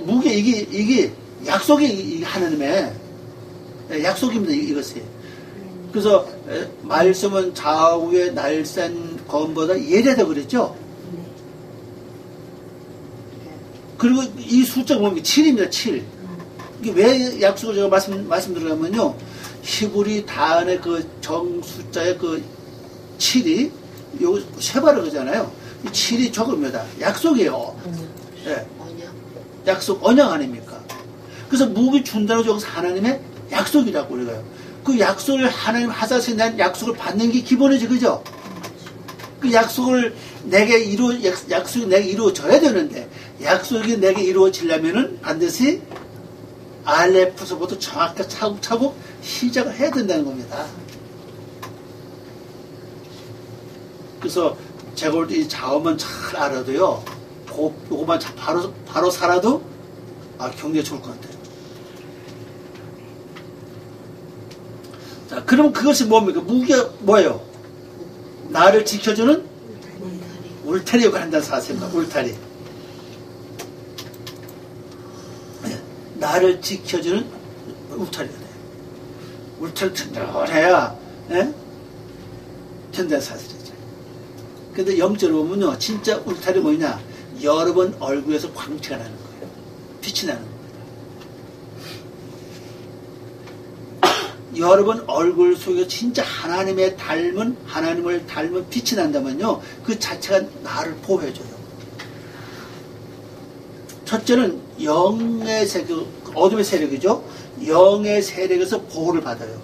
Speaker 2: 무기, 이게 약속이 하나님의 약속입니다, 이것이. 그래서, 말씀은 좌우의 날쌘 검보다 예리하다 그랬죠? 그리고 이 숫자가 뭡니까? 7입니다, 7. 이게 왜 약속을 제가 말씀드리냐면요. 히브리 다안의 그 정 숫자의 그 7이, 요 쉐바라 그러잖아요. 이 7이 적읍니다. 약속이에요. 예. 약속, 언약 아닙니까? 그래서 무기 준다고 여기서 하나님의 약속이라고 그래요. 그 약속을 하나님 하사서 난 약속을 받는 게 기본이지, 그죠? 그 약속을 약속이 내게 이루어져야 되는데, 약속이 내게 이루어지려면은 반드시 알레프서부터 정확하게 차곡차곡 시작을 해야 된다는 겁니다. 그래서 제가 볼 때 이 자원만 잘 알아도요, 그거만 바로 살아도, 경기가 좋을 것 같아요. 자, 그럼 그것이 뭡니까? 무기가 뭐예요? 나를 지켜주는 울타리가 한다는 사실입니다. 울타리. 나를 지켜주는 울타리가 돼요. 울타리 튼튼해야, 튼튼한 사실이죠. 근데 영적으로 보면요, 진짜 울타리 뭐냐? 여러분 얼굴에서 광채가 나는 거예요. 빛이 나는 겁니다. 여러분 얼굴 속에 진짜 하나님을 닮은 빛이 난다면요, 그 자체가 나를 보호해줘요. 첫째는 영의 세력, 어둠의 세력이죠. 영의 세력에서 보호를 받아요.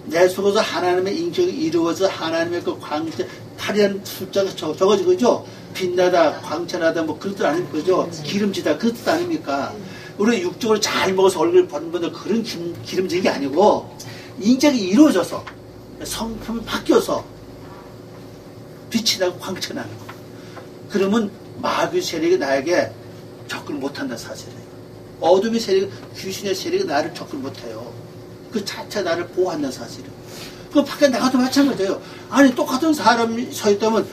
Speaker 2: 내 속에서 하나님의 인격이 이루어져 하나님의 그 광채, 8이라는 숫자가 적어지고, 그죠? 빛나다, 광채나다, 뭐 그런 뜻 아닙니까? 그죠? 기름지다, 그런 뜻 아닙니까? 우리 육적으로 잘 먹어서 얼굴 보는 분들 그런 기름진 게 아니고, 인격이 이루어져서, 성품이 바뀌어서, 빛이 나고 광채 나는 거. 그러면 마귀 세력이 나에게 접근 못한다는 사실이에요. 어둠의 세력, 귀신의 세력이 나를 접근 못해요. 그 자체 나를 보호한다는 사실이에요. 그 밖에 나가도 마찬가지예요. 아니, 똑같은 사람이 서 있다면,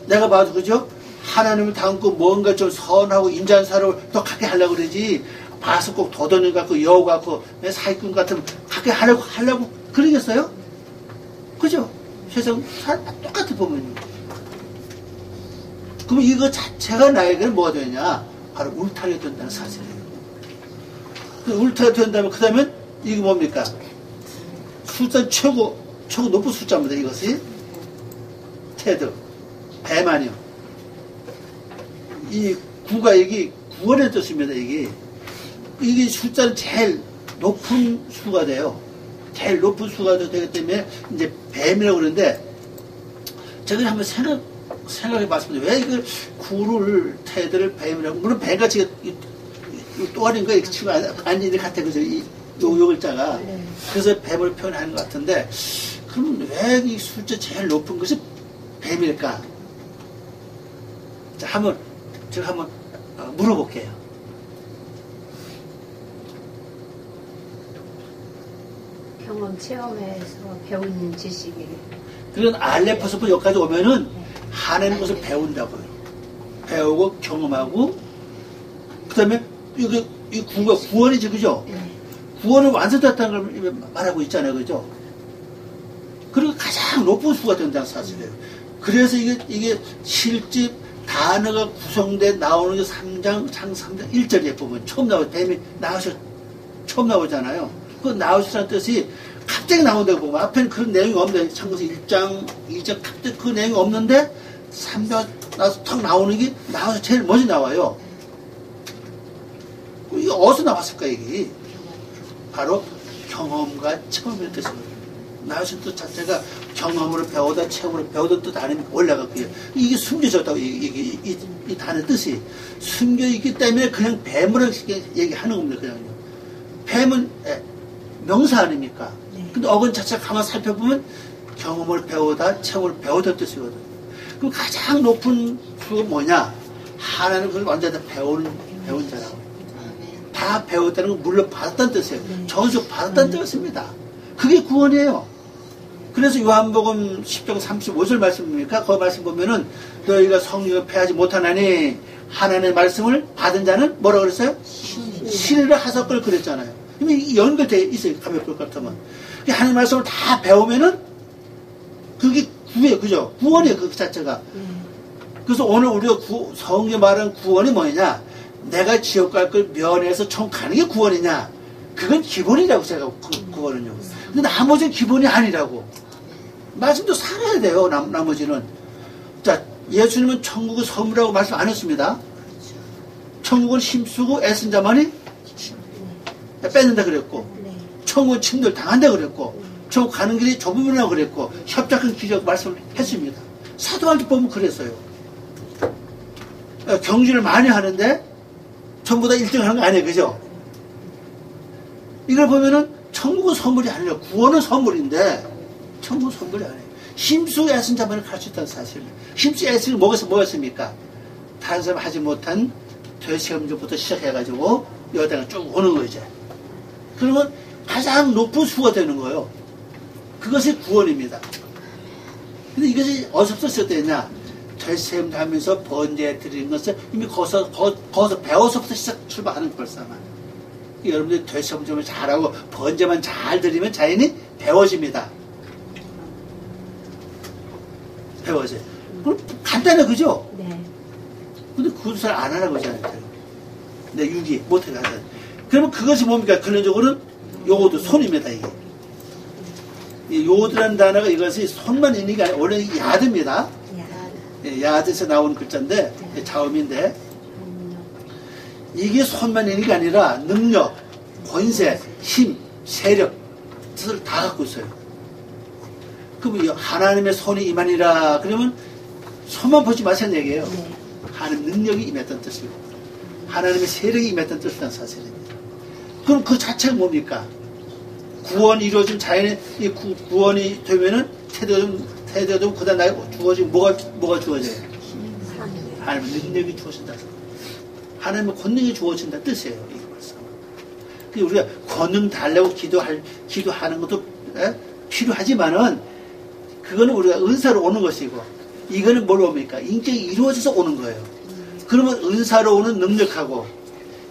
Speaker 2: 내가 봐도 그죠? 하나님을 닮고 뭔가 좀 선하고 인자한 사람을 더 가까이 하려고 그러지. 봐서 꼭 도덕을 갖고 여우 갖고 사기꾼 같으면 가까이 하려고 그러겠어요? 그죠? 세상 똑같이 보면요. 그럼 이거 자체가 나에게는 뭐가 되냐? 바로 울타리가 된다는 사실이에요. 그 울타리가 된다면, 그 다음에 이게 뭡니까? 숫자 최고 높은 숫자입니다, 이것이. 테드. 배만이요. 이 구가 이게 구원의 뜻입니다, 이게 숫자는 제일 높은 수가 돼요. 제일 높은 수가 되기 때문에 이제 뱀이라고 그러는데, 제가 한번 생각해 봤습니다. 왜 이걸 구를, 테드를 뱀이라고, 물론 뱀같이 또아린가 이렇게 치고 앉은 같아, 그죠? 요 글자가. 그래서 뱀을 표현하는 것 같은데, 그럼 왜 이 숫자 제일 높은 것이 뱀일까? 자, 제가 한번 물어볼게요.
Speaker 3: 경험 체험에서 배운 지식이.
Speaker 2: 그건 알레포스부터 여기까지 오면은 하나님 것을 배운다고요. 배우고 경험하고, 그 다음에 이 구가 구원이지, 그죠? 구원을 완성됐다는 걸 말하고 있잖아요, 그죠? 그리고 가장 높은 수가 된다는 사실이에요. 그래서 이게 실제 단어가 구성돼 나오는 게 3장, 창 3장 1절에 보면 처음 뱀이 처음 나오잖아요. 그 나오시라는 뜻이 갑자기 나온다고 보면 앞에는 그런 내용이 없는데, 참고서 1장, 2장 갑자기 그 내용이 없는데 3장 나서 탁 나오는 게 나와서 제일 먼저 나와요. 이게 어디서 나왔을까, 이게? 바로 경험과 체험의 뜻입니다. 나오신 뜻 자체가 경험으로 배우다, 체험으로 배우던 뜻 아닙니까? 올라갔고요. 이게 숨겨졌다고, 이 단어 뜻이. 숨겨있기 때문에 그냥 뱀으로 얘기하는 겁니다, 그냥요. 뱀은 명사 아닙니까? 근데 어근 자체가 가만 살펴보면 경험을 배우다, 체험을 배우던 뜻이거든요. 그럼 가장 높은 수가 뭐냐? 하나님 그걸 완전히 배운 자라고. 다 배웠다는 건 물론 받았다는 뜻이에요. 전수 받았다는 뜻입니다. 그게 구원이에요. 그래서 요한복음 10장 35절 말씀입니까? 그 말씀 보면은 너희가 성령을 패하지 못하나니 하나님의 말씀을 받은 자는 뭐라고 그랬어요? 신의를 하석을 그랬잖아요. 이미 연결되어 있어요. 가볍게 볼 것 같으면. 하나님의 말씀을 다 배우면은 그게 구예요. 그죠? 구원이에요. 그 자체가. 그래서 오늘 우리가 성경 말하는 구원이 뭐냐? 내가 지옥 갈 걸 면해서 총 가는 게 구원이냐? 그건 기본이라고 제가 구원은요. 근데 나머지는 기본이 아니라고. 말씀도 살아야 돼요. 나머지는. 자, 예수님은 천국은 선물이라고 말씀 안 했습니다. 천국은 힘쓰고 애쓴 자만이 뺏는다 그랬고, 천국은 침들 당한다 그랬고, 천국 가는 길이 좁으라고 그랬고, 협착한 길이라고 말씀을 했습니다. 사도행전 보면 그랬어요. 경주를 많이 하는데 전부 다 1등 하는 거 아니에요. 그죠? 이걸 보면은 천국은 선물이 아니라 구원은 선물인데 천국은 선물이 아니에요. 힘쓰고 애쓴 자만이 갈 수 있다는 사실입니다. 힘쓰고 애쓰는 뭐였습니까? 다른 사람 하지 못한 되시험부터 시작해가지고 여기다가 쭉 오는 거예요. 이제. 그러면 가장 높은 수가 되는 거예요. 그것이 구원입니다. 근데 이것이 어디서부터 시작되냐? 되시험을 하면서 번제에 드리는 것을 이미 거기서 배워서부터 출발하는 걸사만. 여러분들이 되시험을 잘하고 번제만 잘 드리면 자연히 배워집니다. 배워져요. 그럼 간단해, 그죠?
Speaker 3: 네.
Speaker 2: 근데 그것도 잘 안 하라고 하잖아요. 내 유기, 못하게 하잖아요. 그러면 그것이 뭡니까? 근원적으로는 요거도 손입니다, 이게. 이 요드라는 단어가 이것이 손만 있는 게 아니라 원래 야드입니다. 야드에서 나온 글자인데, 자음인데, 이게 손만 있는 게 아니라 능력, 권세, 힘, 세력, 뜻을 다 갖고 있어요. 그럼 하나님의 손이 임하니라 그러면 손만 보지 마시는 얘기예요. 하나님 능력이 임했던 뜻이고 하나님의 세력이 임했던 뜻이라는 사실입니다. 그럼 그 자체가 뭡니까? 구원이 이루어진 자연의 이 구원이 되면은 태도가 좀 그다음 나에 주어지면 뭐가 주어져요? 하나님의 능력이 주어진다. 하나님의 권능이 주어진다 뜻이에요. 이 말씀. 우리가 권능 달라고 기도하는 것도 필요하지만은 그거는 우리가 은사로 오는 것이고 이거는 뭘 옵니까? 인격이 이루어져서 오는 거예요. 그러면 은사로 오는 능력하고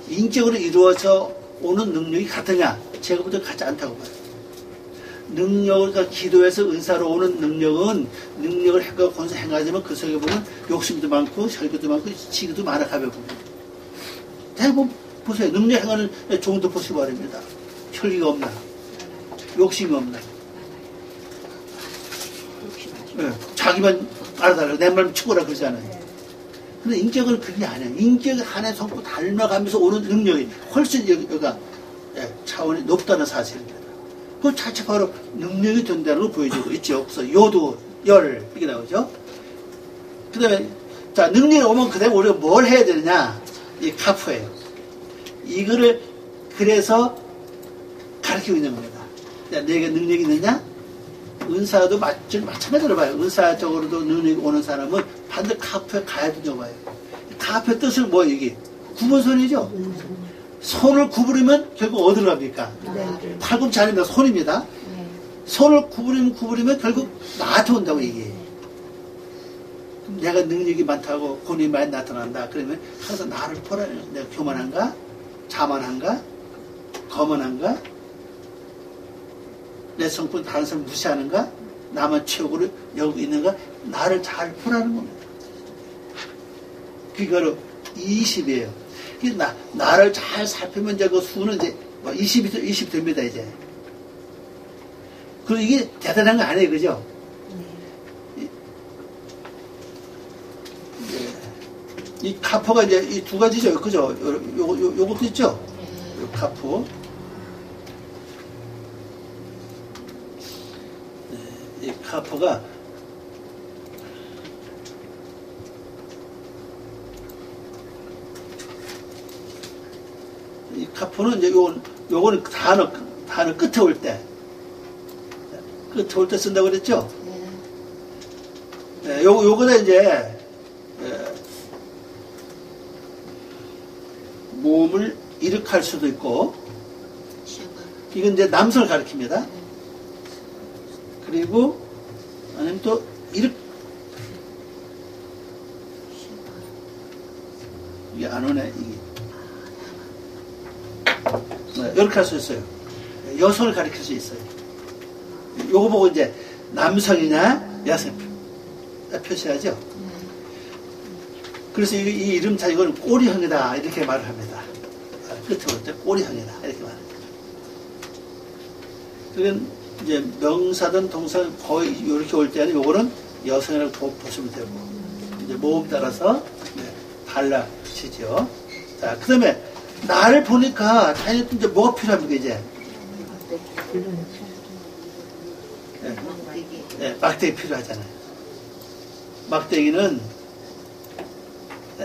Speaker 2: 인격으로 이루어져 오는 능력이 같으냐? 제가 볼 때 같지 않다고 봐요. 능력을 기도해서 은사로 오는 능력은 능력을 행하고 권세 행하지만 그 속에 보면 욕심도 많고 혈기도 많고 지기도 많아 가벼웁니다. 대부분 보세요. 능력 행하는 종도 보시기 바랍니다. 혈기가 없나? 욕심이 없나? 네, 자기만 알아달라고 내 말 치고라 그러잖아요. 근데 인격은 그게 아니에요. 인격이 하나의 성품 닮아가면서 오는 능력이 훨씬 여기가 차원이 높다는 사실입니다. 그 자체 바로 능력이 된다는 걸 보여주고 있죠. 그래서 요도, 열 이게 나오죠. 그 다음에 자 능력이 오면 그 다음에 우리가 뭘 해야 되느냐? 이 카프예요. 이거를 그래서 가르치고 있는 겁니다. 야, 내게 능력이 있느냐? 은사도 마찬가지로 봐요. 은사적으로도 능력이 오는 사람은 반드시 카프에 가야 된다고 봐요. 카프의 뜻은 뭐예요, 이게? 구분선이죠? 손을 구부리면 결국 어디로 갑니까? 팔꿈치 아닙니다. 손입니다. 손을 구부리면 결국 나한테 온다고 얘기해요. 내가 능력이 많다고 권위 많이 나타난다. 그러면 항상 나를 보라. 내가 교만한가? 자만한가? 거만한가? 내 성품 다른 사람 무시하는가? 나만 최고로 여기고 있는가? 나를 잘 보라는 겁니다. 그거로 20이에요. 나를 잘 살피면 이제 그 수는 이제 20 됩니다, 이제. 그리고 이게 대단한 거 아니에요, 그죠? 이 카포가 이제 이 두 가지죠, 그죠? 요것도 있죠? 요 카포. 이 카포가 이 카포는 이제 요거는 단어 끝에 올 때 쓴다고 그랬죠? 네, 요거는 이제 몸을 이렇게 할 수도 있고, 이건 이제 남성을 가리킵니다. 그리고 아니면 또 이렇게, 이게 안 오네. 이게 이렇게 할 수 있어요. 여성을 가리킬 수 있어요. 요거 보고 이제 남성이냐 여성 표시하죠. 그래서 이 이름 자 이건 꼬리형이다 이렇게 말을 합니다. 끝에 볼 때 꼬리형이다 이렇게 말합니다. 그건 이제 명사든 동사든 거의 이렇게 올 때는 요거는 여성이라고 보시면 되고, 이제 모음 따라서 달라지죠. 자, 그 다음에 나를 보니까 당연히 이제 뭐가 필요합니까 이제? 막대기 필요하잖아요. 막대기는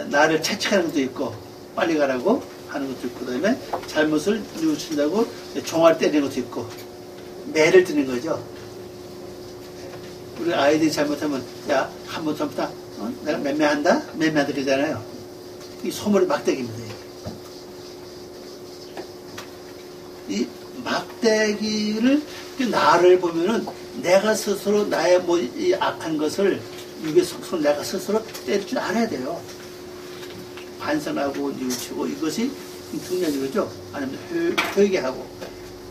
Speaker 2: 나를 채찍하는 것도 있고 빨리 가라고 하는 것도 있고, 그 다음에 잘못을 뉘우친다고 종아리 때리는 것도 있고 매를 드는 거죠. 우리 아이들이 잘못하면 야 한 번 전부터 내가 맴매한다 그러잖아요. 이 소머리 막대기입니다. 이 막대기를 나를 보면은 내가 스스로 나의 뭐 이 악한 것을 유괴 속성을 내가 스스로 때릴 줄 알아야 돼요. 반성하고 뉘우치고 이것이 중요하죠. 아니면 회개하고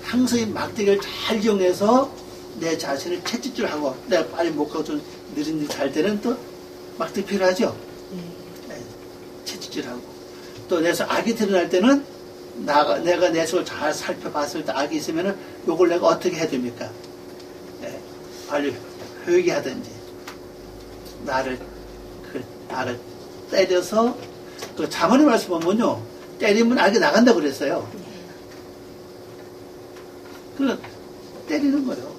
Speaker 2: 항상 이 막대기를 잘 이용해서 내 자신을 채찍질하고 내가 빨리 못 가고 좀 느린 일 잘 때는 또 막대기 필요하죠. 네. 채찍질하고 또 내서 악이 드러날 때는 내가 내 속을 잘 살펴봤을 때 악이 있으면은 요걸 내가 어떻게 해야 됩니까? 네. 빨리 회개하든지 나를 때려서 그 자문의 말씀 보면요 때리면 악이 나간다고 그랬어요. 그럼 때리는 거예요.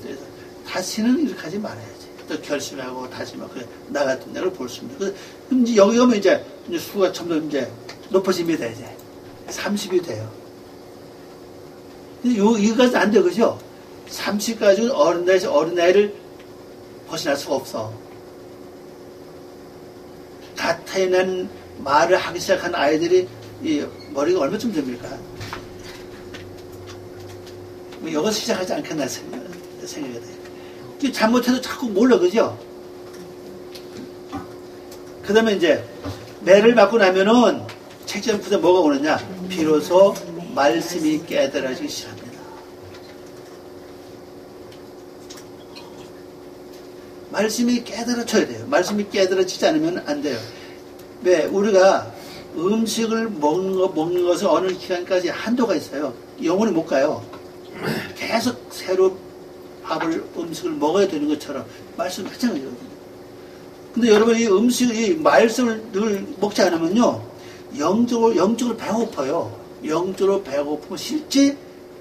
Speaker 2: 그래서 다시는 이렇게 하지 말아야지. 또 결심하고 다시만 그래 나 같은 데를 볼 수 있는. 그럼 이제 여기 오면 이제 수가 점점 이제 높아집니다. 이제 30이 돼요. 근데 이거까지 안 돼, 그죠? 30까지는 어린 나이를 벗어날 수가 없어. 다 태어난 말을 하기 시작한 아이들이 이 머리가 얼마쯤 됩니까? 이것을 시작하지 않겠나 생각이 돼요. 잘못해도 자꾸 몰라, 그죠? 그 다음에 이제 매를 맞고 나면은 책장 부대 뭐가 오느냐? 비로소 말씀이 깨달아지기 시작합니다. 말씀이 깨달아져야 돼요. 말씀이 깨달아지지 않으면 안 돼요. 왜? 우리가 음식을 먹는 것은 어느 기간까지 한도가 있어요. 영원히 못 가요. 계속 새로 음식을 먹어야 되는 것처럼 말씀 마찬가지거든요. 근데 여러분 이 말씀을 늘 먹지 않으면요 영적으로 배고파요. 영적으로 배고프면 실제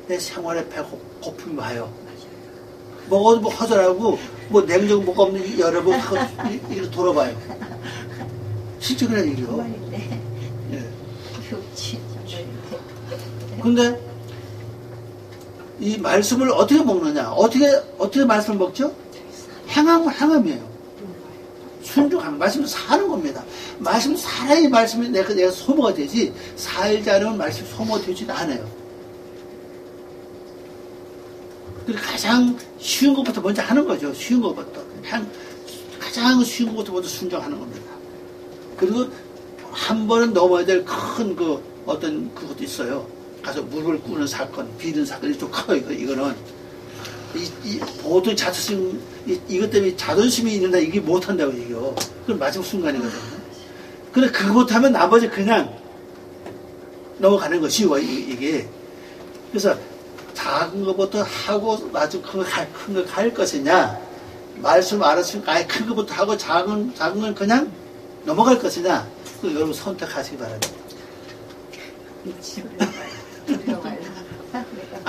Speaker 2: 내 생활에 배고픔이 와요. 먹어도 뭐 허전하고 뭐 냉장고 뭐가 없는 여러분 이렇게 돌아봐요. 실제 그런 얘기요. 예. 근데 이 말씀을 어떻게 먹느냐? 어떻게 말씀을 먹죠? 행함이에요. 순종하면 말씀을 사는 겁니다. 말씀 살아야 말씀이 내가 소모가 되지, 살지 않으면 말씀이 소모가 되지도 않아요. 그래서 가장 쉬운 것부터 먼저 하는 거죠. 쉬운 것부터. 가장 쉬운 것부터 먼저 순종하는 겁니다. 그리고 한 번은 넘어야 될 큰 어떤 그것도 있어요. 가서 물을 꾸는 사건, 비는 사건이 좀 커요. 이거는. 보통 자존심, 이것 때문에 자존심이 있는다, 이게 못한다고 얘기해요. 그건 마지막 순간이거든요. 근데 그거 못하면 나머지 그냥 넘어가는 것이요, 이게. 그래서 작은 것부터 하고 나중에 큰 거 갈 것이냐, 말씀 알았으니까 아예 큰 것부터 하고 작은 건 그냥 넘어갈 것이냐, 그 여러분 선택하시기 바랍니다.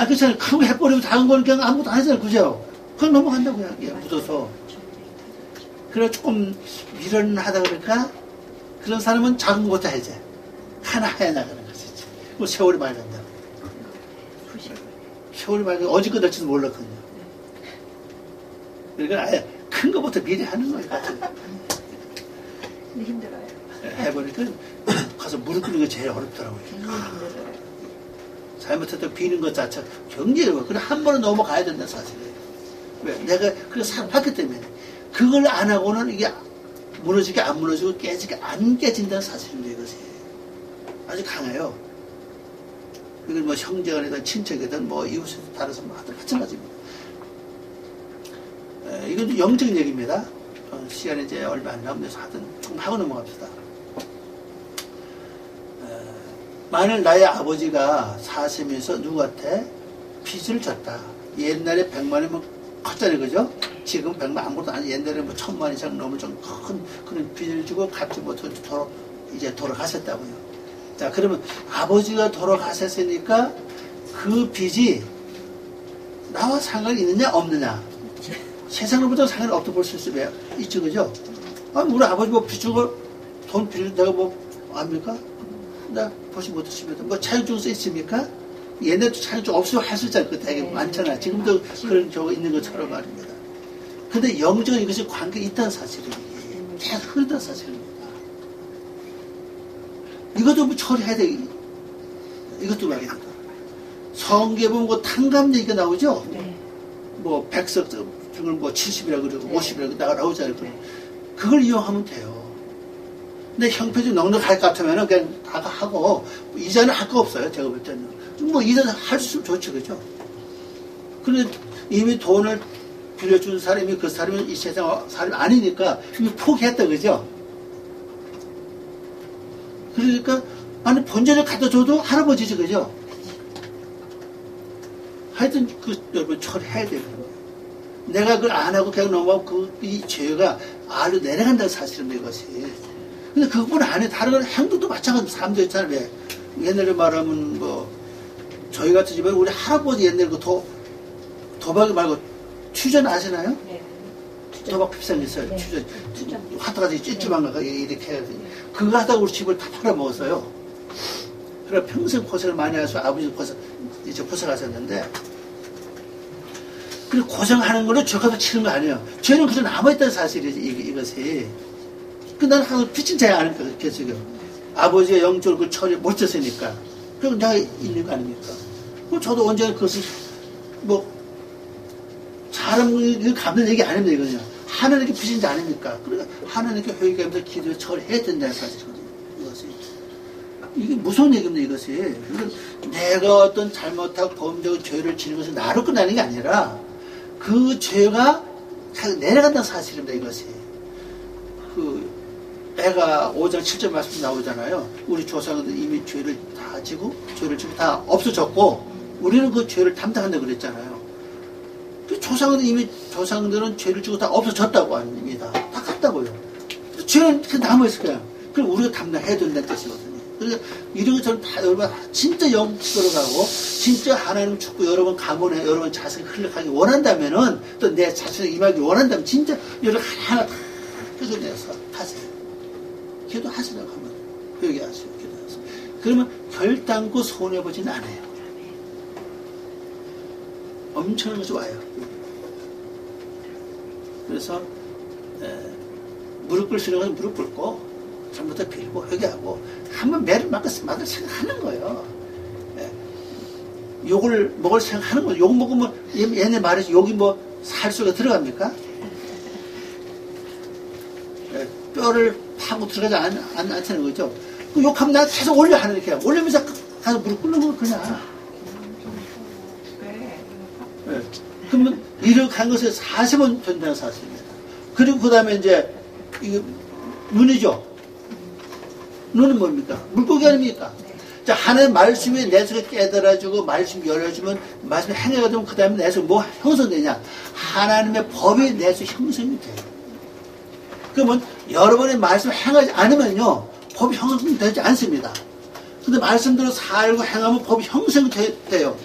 Speaker 2: 그렇잖아요. 큰 거 해버리면 작은 거는 그냥 아무것도 안 하잖아요. 그죠? 그냥 넘어간다고 그냥 묻어서. 그래 조금 미련하다 그럴까? 그런 사람은 작은 것부터 해야지. 하나 해나가는 것이지. 뭐 세월이 많이 간다고. 세월이 많이 간다고 어디까지 될지도 몰랐거든요. 그러니까 아예 큰 것부터 미리 하는 거예요.
Speaker 1: 근데 힘들어요.
Speaker 2: 해보니까 가서 가서 무릎 꿇는 게 제일 어렵더라고요. 잘못했다 비는 것 자체가 굉장히 어려워요. 그래 한 번은 넘어가야 된다는 사실이에요. 왜? 내가 그걸 살았기 때문에. 그걸 안 하고는 이게 무너지게 안 무너지고 깨지게 안 깨진다는 사실입니다. 이것이 아주 강해요. 이건 뭐 형제간이든 친척이든 뭐 이웃에 따라서 뭐 하여튼 마찬가지입니다. 이건 영적인 얘기입니다. 시간이 이제 얼마 안 남아서 하여튼 조금 하고 넘어갑시다. 만일 나의 아버지가 사시면서 누구한테 빚을 졌다. 옛날에 100만이면 컸잖아요, 그죠? 지금 100만 아무것도 아니 옛날에 뭐 1000만 이상 넘을 좀 큰 그런 빚을 주고 갚지 못하고 이제 돌아가셨다고요. 자, 그러면 아버지가 돌아가셨으니까 그 빚이 나와 상관이 있느냐 없느냐? 세상으로부터 상관이 없다고 볼 수 있죠, 그죠? 아니, 우리 아버지 뭐 빚 주고 돈 빚을 내가 뭐 압니까? 나 보시 못했습니다. 뭐 차용증 써 있습니까? 옛날에도 차용증 없으면 할 수 있잖아요. 그 되게 많잖아. 지금도 그런 경우가 있는 것처럼 말입니다. 근데 영적인 이것이 관계가 있다는 사실입니다. 계속 흐른다는 사실입니다. 이것도 뭐 처리해야 돼. 이것도 말입니다. 성경에 보면 그 탕감 얘기가 나오죠?
Speaker 3: 네.
Speaker 2: 뭐 백석 중을 뭐 70이라고 그러고 50이라고 나오잖아요. 그걸 이용하면 돼요. 근데 형편이 넉넉할 것 같으면 그냥 다 하고 이자는 할 거 없어요. 제가 볼 때는. 뭐 이자 할 수 있으면 좋죠. 그죠? 근데 이미 돈을 빌려준 사람이 그 사람이 이 세상 사람이 아니니까 이미 포기했다. 그죠? 그러니까 아니 본전을 갖다 줘도 할아버지지. 그죠? 하여튼 그 여러분 처리해야 돼요. 내가 그걸 안 하고 그냥 넘어가고 이 죄가 아래로 내려간다는 사실입니다. 이것이. 근데 그것뿐 아니에요. 다른 행동도 마찬가지로 사람도 있잖아요. 왜? 옛날에 말하면 뭐 저희 같은 집에 우리 할아버지 옛날에 그 도박이 말고 추전 아시나요?
Speaker 3: 네.
Speaker 2: 도박 비싼 게 있어요.
Speaker 3: 네.
Speaker 2: 추전. 하다가 찌찌만 가 이렇게 해야 돼. 그거 하다가 우리 집을 다 팔아먹었어요. 그래 평생 고생을 많이 해서 아버지 이제 고생하셨는데 그리고 고생하는 거를 죄가서 치는 거 아니에요. 죄는 그저 남아있다는 사실이지 이것이. 그 나는 항상 빚진 자야 아닙니까? 계속요. 아버지의 영적으로 그 처리 못 쳤으니까. 그럼 내가 있는 거 아닙니까? 그럼 저도 언젠가 그것을 뭐 사람을 갚는 얘기 아닙니다. 이거는 하나님께 빚진 자 아닙니까? 그러니까 하나님께 회개하면서 기도에 처리해야 된다는 사실이거든요. 이것이. 이게 무서운 얘기입니다. 이것이. 그러니까 내가 어떤 잘못하고 범죄하고 죄를 지는 것은 나로 끝나는 게 아니라 그 죄가 내려간다는 사실입니다. 이것이. 애가 5장 7절 말씀 나오잖아요. 우리 조상들은 이미 죄를 지고 다 없어졌고 우리는 그 죄를 담당한다고 그랬잖아요. 그 조상들은 죄를 지고 다 없어졌다고 합니다. 다 갔다고요. 죄는 남아있을 거야. 그럼 우리가 담당해야 된다는 뜻이거든요. 그러니까 이런 것처럼 다 여러분 진짜 영적으로 가고 진짜 하나님 축구 여러분 가문에 여러분 자식이 흘러가기 원한다면은 또 내 자신을 임하기 원한다면 진짜 여러분 하나 다 끄집어내서 하세요. 기도하시라고 하면 회개하세요. 기도하세요. 그러면 결단코 손해보진 않아요. 엄청난 것이 와요. 그래서 무릎 꿇으시는 것은 무릎 꿇고 전부터 빌고 회개하고 한번 매를 맞을 생각하는 거예요. 욕을 먹을 생각하는 거예요. 욕 먹으면 얘네 말해서 욕이 뭐 살수가 들어갑니까? 뼈를 파고 들어가지 않다는 거죠. 그 욕하면 나 계속 올려 하는 이렇게 올리면서 가서 무릎 꿇는 거 그냥. 네. 그러면 이렇게 한 것에 40원 된다는 사실입니다. 그리고 그 다음에 이제 이거 눈이죠. 눈은 뭡니까? 물고기 아닙니까? 자, 하나님의 말씀이 내 속에 깨달아주고 말씀 열어주면 말씀이 행해가 되면 그 다음에 내 속에 뭐 형성되냐? 하나님의 법이 내 속에 형성이 돼요. 그러면 여러분의 말씀을 행하지 않으면요 법이 형성되지 않습니다. 근데 말씀대로 살고 행하면 법이 형성돼요.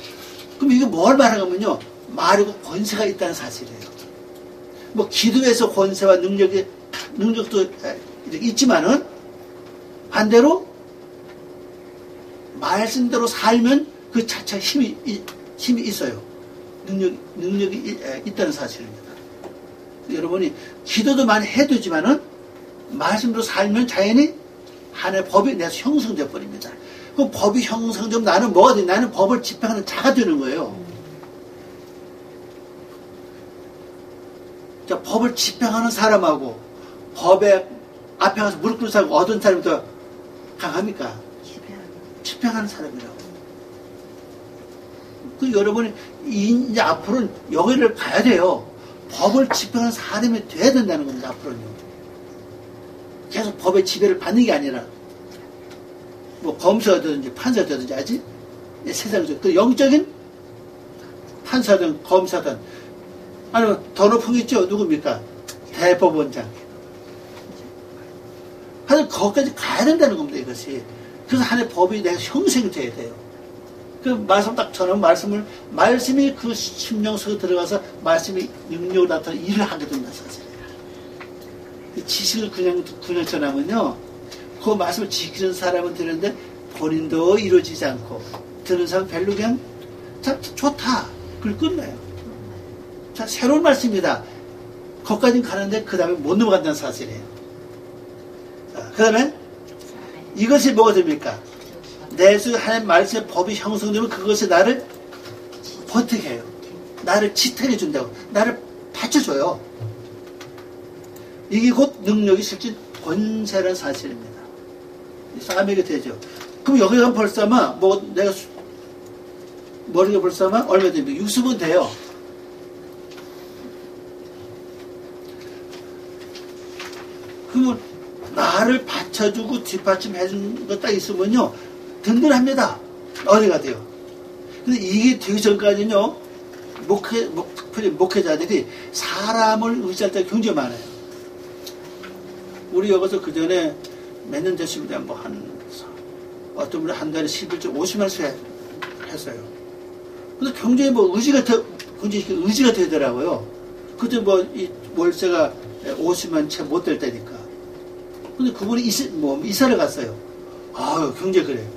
Speaker 2: 그럼 이게 뭘 말하냐면요 말이고 권세가 있다는 사실이에요. 뭐 기도에서 권세와 능력도 있지만은 반대로 말씀대로 살면 그 자체 힘이 있어요. 능력이 있다는 사실입니다. 여러분이 기도도 많이 해두지만은 말씀대로 살면 자연히 하나의 법이 내가 형성돼 버립니다. 그 법이 형성되면 나는 뭐가 돼? 나는 법을 집행하는 자가 되는 거예요. 자, 법을 집행하는 사람하고 법에 앞에 가서 무릎 꿇는 사람하고 어떤 사람이 더 강합니까? 집행하는 사람이라고. 그 여러분이 이제 앞으로는 여기를 가야 돼요. 법을 집행하는 사람이 돼야 된다는 겁니다. 앞으로는요. 계속 법의 지배를 받는 게 아니라 뭐 검사가 되든지 판사가 되든지 아직 세상에서 그 영적인 판사든 검사든 아니면 더 높은 게 있죠. 누굽니까? 대법원장. 하여튼 거기까지 가야 된다는 겁니다. 이것이. 그래서 하나의 법이 내가 형성이 돼야 돼요. 그 말씀 딱 전하면 말씀이 그 심령 속에 들어가서 말씀이 능력을 나타내는 일을 하게 된다, 사실은. 지식을 그냥 전하면요, 그 말씀을 지키는 사람은 되는데 본인도 이루어지지 않고, 듣는 사람 별로 그냥, 자, 좋다. 그걸 끝나요. 자, 새로운 말씀이다. 거기까지 가는데 그 다음에 못 넘어간다는 사실이에요. 자, 그 다음에 이것이 뭐가 됩니까? 내 속에 하나님 말씀의 법이 형성되면 그것이 나를 버티게 해요. 나를 지탱해 준다고. 나를 받쳐줘요. 이게 곧 능력이 실제 권세라는 사실입니다. 싸움에게 되죠. 그럼 여기가 벌써 아마 뭐 내가 머리가 벌써 아마 얼마 됩니까? 60은 돼요. 그러면 나를 받쳐주고 뒷받침해주는 거 딱 있으면요, 든든합니다. 어디가 돼요. 근데 이게 되기 전까지는요, 목회자들이 사람을 의지할 때가 굉장히 많아요. 우리 여기서 그 전에 몇 년 됐습니다. 뭐 어떤 분이 한 달에 11조 50만 원씩 했어요. 근데 굉장히 뭐 굉장히 의지가 되더라고요. 그때 뭐 이 월세가 50만 채 못 될 때니까. 근데 그분이 이사를 갔어요. 아유, 굉장히 그래.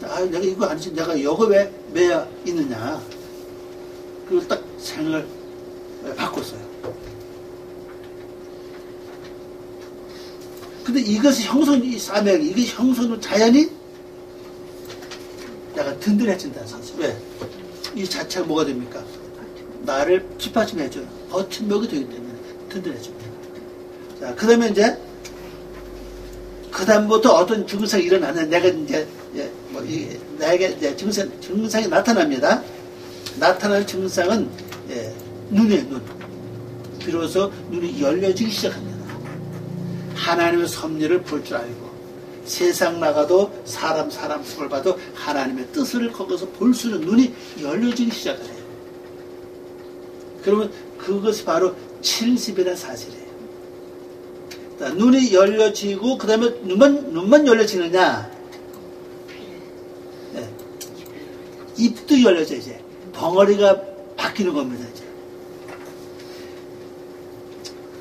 Speaker 2: 아, 내가 이거 아니지. 내가 여기 왜 매야 있느냐. 그걸 딱 생각을 바꿨어요. 근데 이것이 이 싸매기, 이게 형성은 자연히 내가 든든해진다는 사실. 왜? 이 자체가 뭐가 됩니까? 나를 뒷받침해줘요. 버팀목이 되기 때문에 든든해집니다. 자, 그 다음에 이제, 그 다음부터 어떤 증상이 일어나는, 내가 이제, 나에게 이제 증상이 나타납니다. 나타나는 증상은, 눈이에요, 눈. 비로소 눈이 열려지기 시작합니다. 하나님의 섭리를 볼 줄 알고, 세상 나가도 사람 속을 봐도 하나님의 뜻을 거기서 볼 수 있는 눈이 열려지기 시작을 해요. 그러면 그것이 바로 70이라는 사실이에요. 눈이 열려지고, 그 다음에 눈만 열려지느냐? 네. 입도 열려져, 이제. 벙어리가 바뀌는 겁니다, 이제.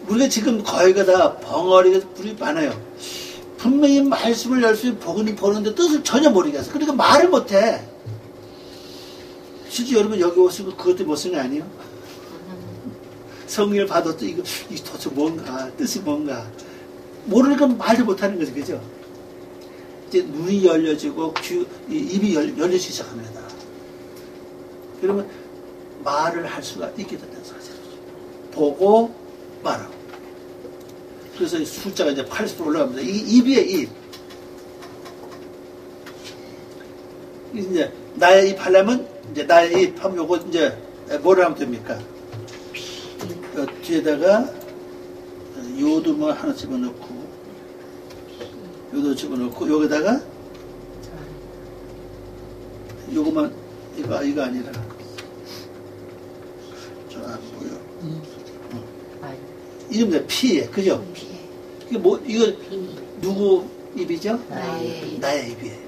Speaker 2: 우리가 지금 거의가 다 벙어리가 불이 많아요. 분명히 말씀을 열심히 보는데 뜻을 전혀 모르겠어. 그러니까 말을 못해. 실제 여러분 여기 오시고 그것도 못 쓰는 거 아니에요? 성경을 봐도 이거 도대체 뭔가, 뜻이 뭔가. 모르니까 말도 못하는 거죠, 그죠? 이제 눈이 열려지고 입이 열리기 시작합니다. 그러면 말을 할 수가 있게 된다는 사실이죠. 보고 말하고. 그래서 이 숫자가 이제 80% 올라갑니다. 이 입이에요, 입. 이제 나의 입 하려면 이제 나의 입 하면 요거 이제 뭐를 하면 됩니까? 뒤에다가 요도만 하나 집어넣고, 요도 집어넣고, 여기다가 요거만, 이거 아니라 저 안 보여. 이름이 피예, 그죠? 이게 뭐, 이거 누구 입이죠? 나의 입이에요.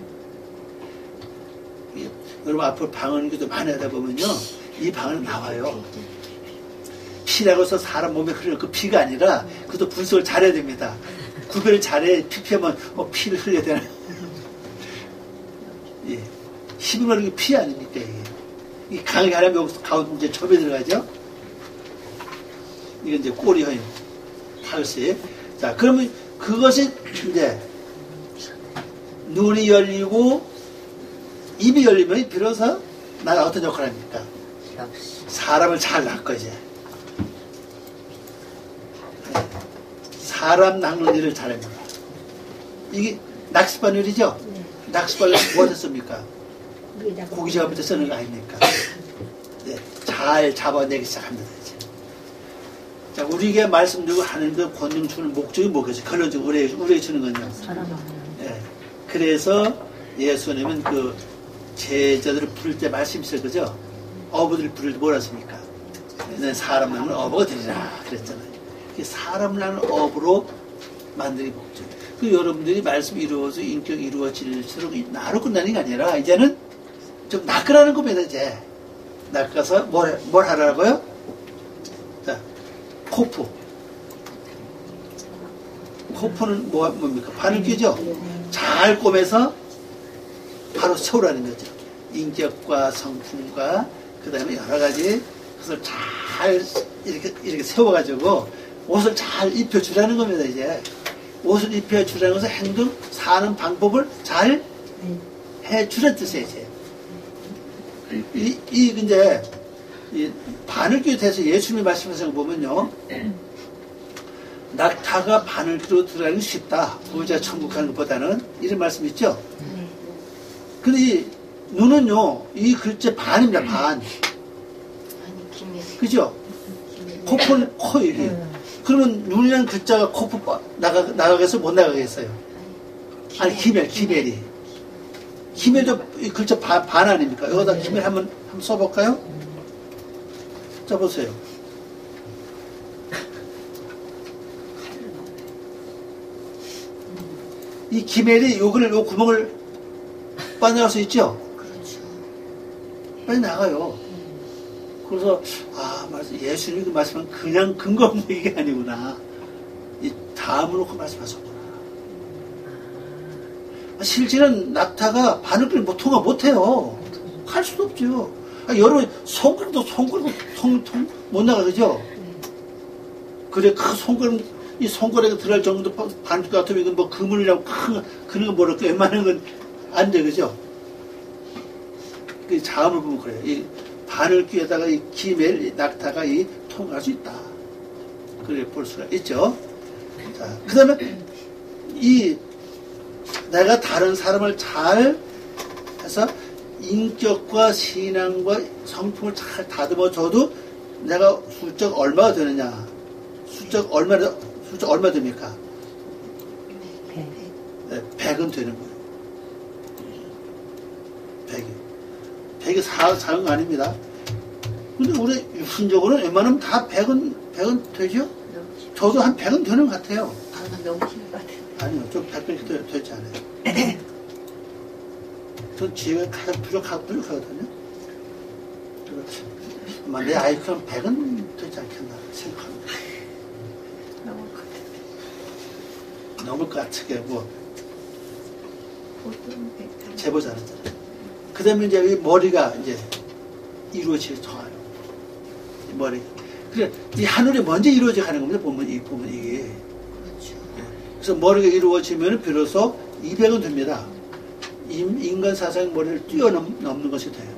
Speaker 2: 여러분 앞으로 방언 기도 많이 하다 보면요, 이 방언은 나와요. 피라고 해서 사람 몸에 흐르는 그 피가 아니라, 그것도 분석을 잘해야 됩니다. 구별을 잘해. 피 피하면 피를 흘려야 되나? 예. 힘을 말하는 게 피 아닙니까, 이게? 이 강하게 하려면 여기서 가운데 이제 접에 들어가죠? 이건 이제 꼬리예요. 팔씨. 자, 그러면 그것이 이제 눈이 열리고 입이 열리면 비로소 나가 어떤 역할을 합니까? 사람을 잘 낳고 이제 사람 낳는 일을 잘합니다. 이게 낚싯바늘이죠? 낚싯바늘 뭐 했습니까? 고기 잡을 때 쓰는 거 아닙니까? 네, 잘 잡아내기 시작합니다. 이제. 자, 우리에게 말씀드리고 하나님도 권능 주는 목적이 뭐겠어요? 결론적으로 우리에게 주는 건요. 네, 그래서 예수님은 그 제자들을 부를 때 말씀이셨을 거죠? 어부들을 부를 때 뭐라 했습니까? 사람 낳는 어부가 되리라 그랬잖아요. 사람 낳는 어부로 만드는 목적. 그 여러분들이 말씀이 이루어서 인격이 이루어질수록 나로 끝나는 게 아니라 이제는 좀 낚으라는 겁니다. 이제 낚아서 뭘 하라고요? 자, 코프. 코프는 뭡니까? 바늘귀죠? 잘 꼬매서 바로 세우라는 거죠. 인격과 성품과 그 다음에 여러 가지 것을 잘 이렇게 세워가지고 옷을 잘 입혀주라는 겁니다. 이제 옷을 입혀주라는 것은 행동, 사는 방법을 잘 해주라는 뜻이에요. 이제 이제 이 바늘귀에 대해서 예수님이 말씀하신 거 보면요, 낙타가 바늘귀로 들어가는 게 쉽다. 부자 천국 가는 것보다는 이런 말씀 있죠. 근데 이 눈은요, 이 글자 반입니다. 반. 그죠? 코프는 코 이게. 그러면 눈이라는 글자가 코프 나가겠어요? 못 나가겠어요? 아니, 기멜이. 기멜도 이 글자 반 아닙니까? 여기다 기멜 한번 써볼까요? 써보세요. 이 기멜이 요 구멍을 빠져나갈 수 있죠?
Speaker 1: 그렇죠.
Speaker 2: 빨리 나가요. 그래서 예수님이 그 말씀은 그냥 근거 없는 얘기 아니구나. 이 다음을 놓고 말씀하셨구나. 실제는 낙타가 바늘끈을 통과 못해요. 갈 수도 없죠. 여러분 손가락도 못 나가, 그죠? 그래, 그 이 손가락에 들어갈 정도 바늘 같으면 이건 뭐 그물이라고 그런 거 모를까 웬만한 건 안 돼, 그죠? 그 자음을 보면 그래요. 이 바늘귀에다가 이 기멜, 낙타가 통과할 수 있다. 그래 볼 수가 있죠. 자, 그 다음에 내가 다른 사람을 잘 해서 인격과 신앙과 성품을 잘 다듬어 줘도 내가 숫자가 얼마가 되느냐? 숫자가 얼마 됩니까? 100은 되는 거예요. 100이 4가 아닙니다. 근데 우리 육신적으로는 웬만하면 다 100은 되죠? 저도 한 100은 되는 것 같아요.
Speaker 1: 넘으시는 것 같아요.
Speaker 2: 아니요, 좀 100은 되지 않아요. 전 지혜가 가장 부족하거든요. 아마 내 아이처럼 100은 되지 않겠나 생각합니다.
Speaker 1: 넘을 것 같아요.
Speaker 2: 넘을 것 같게
Speaker 1: 보통 100.
Speaker 2: 제보 잘하잖아요. 그 다음에 이제 이 머리가 이제 이루어지기 좋아요. 이 머리. 그래, 이 하늘이 먼저 이루어져 가는 겁니다. 보면 이게.
Speaker 1: 그렇죠.
Speaker 2: 그래서 머리가 이루어지면 비로소 200은 됩니다. 인간 사상의 머리를 뛰어넘는 것이 돼요.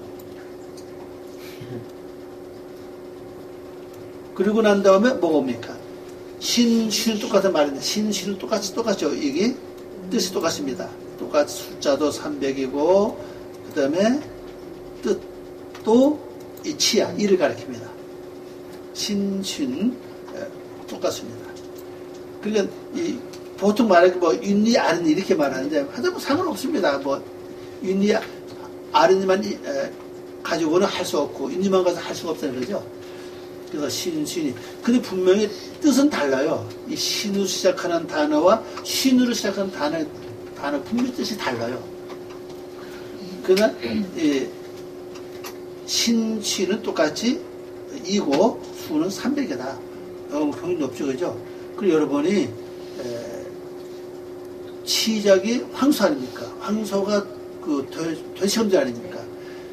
Speaker 2: 그리고 난 다음에 뭐가 옵니까? 신은 똑같은 말인데, 신은 똑같죠. 이게 뜻이 똑같습니다. 똑같이 숫자도 300이고, 그 다음에 뜻도 이 치야, 이를 가리킵니다. 신, 똑같습니다. 그러니까 보통 말하기 윤리, 아른이 이렇게 말하는데, 하여튼 뭐 상관없습니다. 윤리, 아른이만 가지고는 할 수 없고, 윤리만 가서 할 수가 없다는 거죠. 그래서 신이. 근데 분명히 뜻은 달라요. 이 신으로 시작하는 단어와 신으로 시작하는 단어 분명히 뜻이 달라요. 그러나, 신은 똑같이 이고 수는 300이다. 굉장히 높죠, 그죠? 그리고 여러분이, 시작이 황소 아닙니까? 황소가 돼지엄자 아닙니까?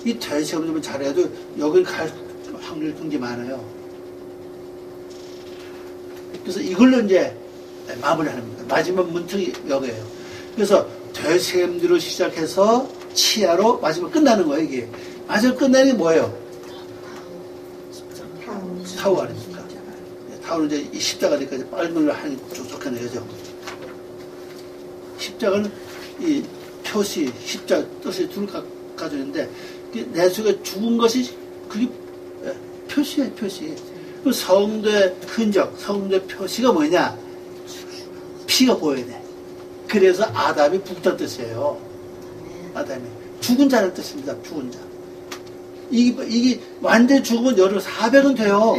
Speaker 2: 이 돼지엄자만 잘해도 여길 갈 확률이 굉장히 많아요. 그래서 이걸로 이제 마무리하는 겁니다. 마지막 문턱이 여기에요. 그래서 되샘뒤로 시작해서 치아로 마지막 끝나는 거예요, 이게. 마지막 끝나는 게 뭐예요? 타우 아닙니까? 타우는 이제 이 십자가니까 이제 빨간 걸로 하는 쪽 좋겠네요, 그죠? 십자가는 이 표시, 십자 뜻이 둘 가지고 있는데, 내수가 죽은 것이 그게 표시예요, 표시. 그 성도의 흔적, 성도의 표시가 뭐냐? 피가 보여야 돼. 그래서 아담이 북던 뜻이에요. 아담이. 죽은 자는 뜻입니다, 죽은 자. 이게 완전히 죽으면 열흘 400은 돼요.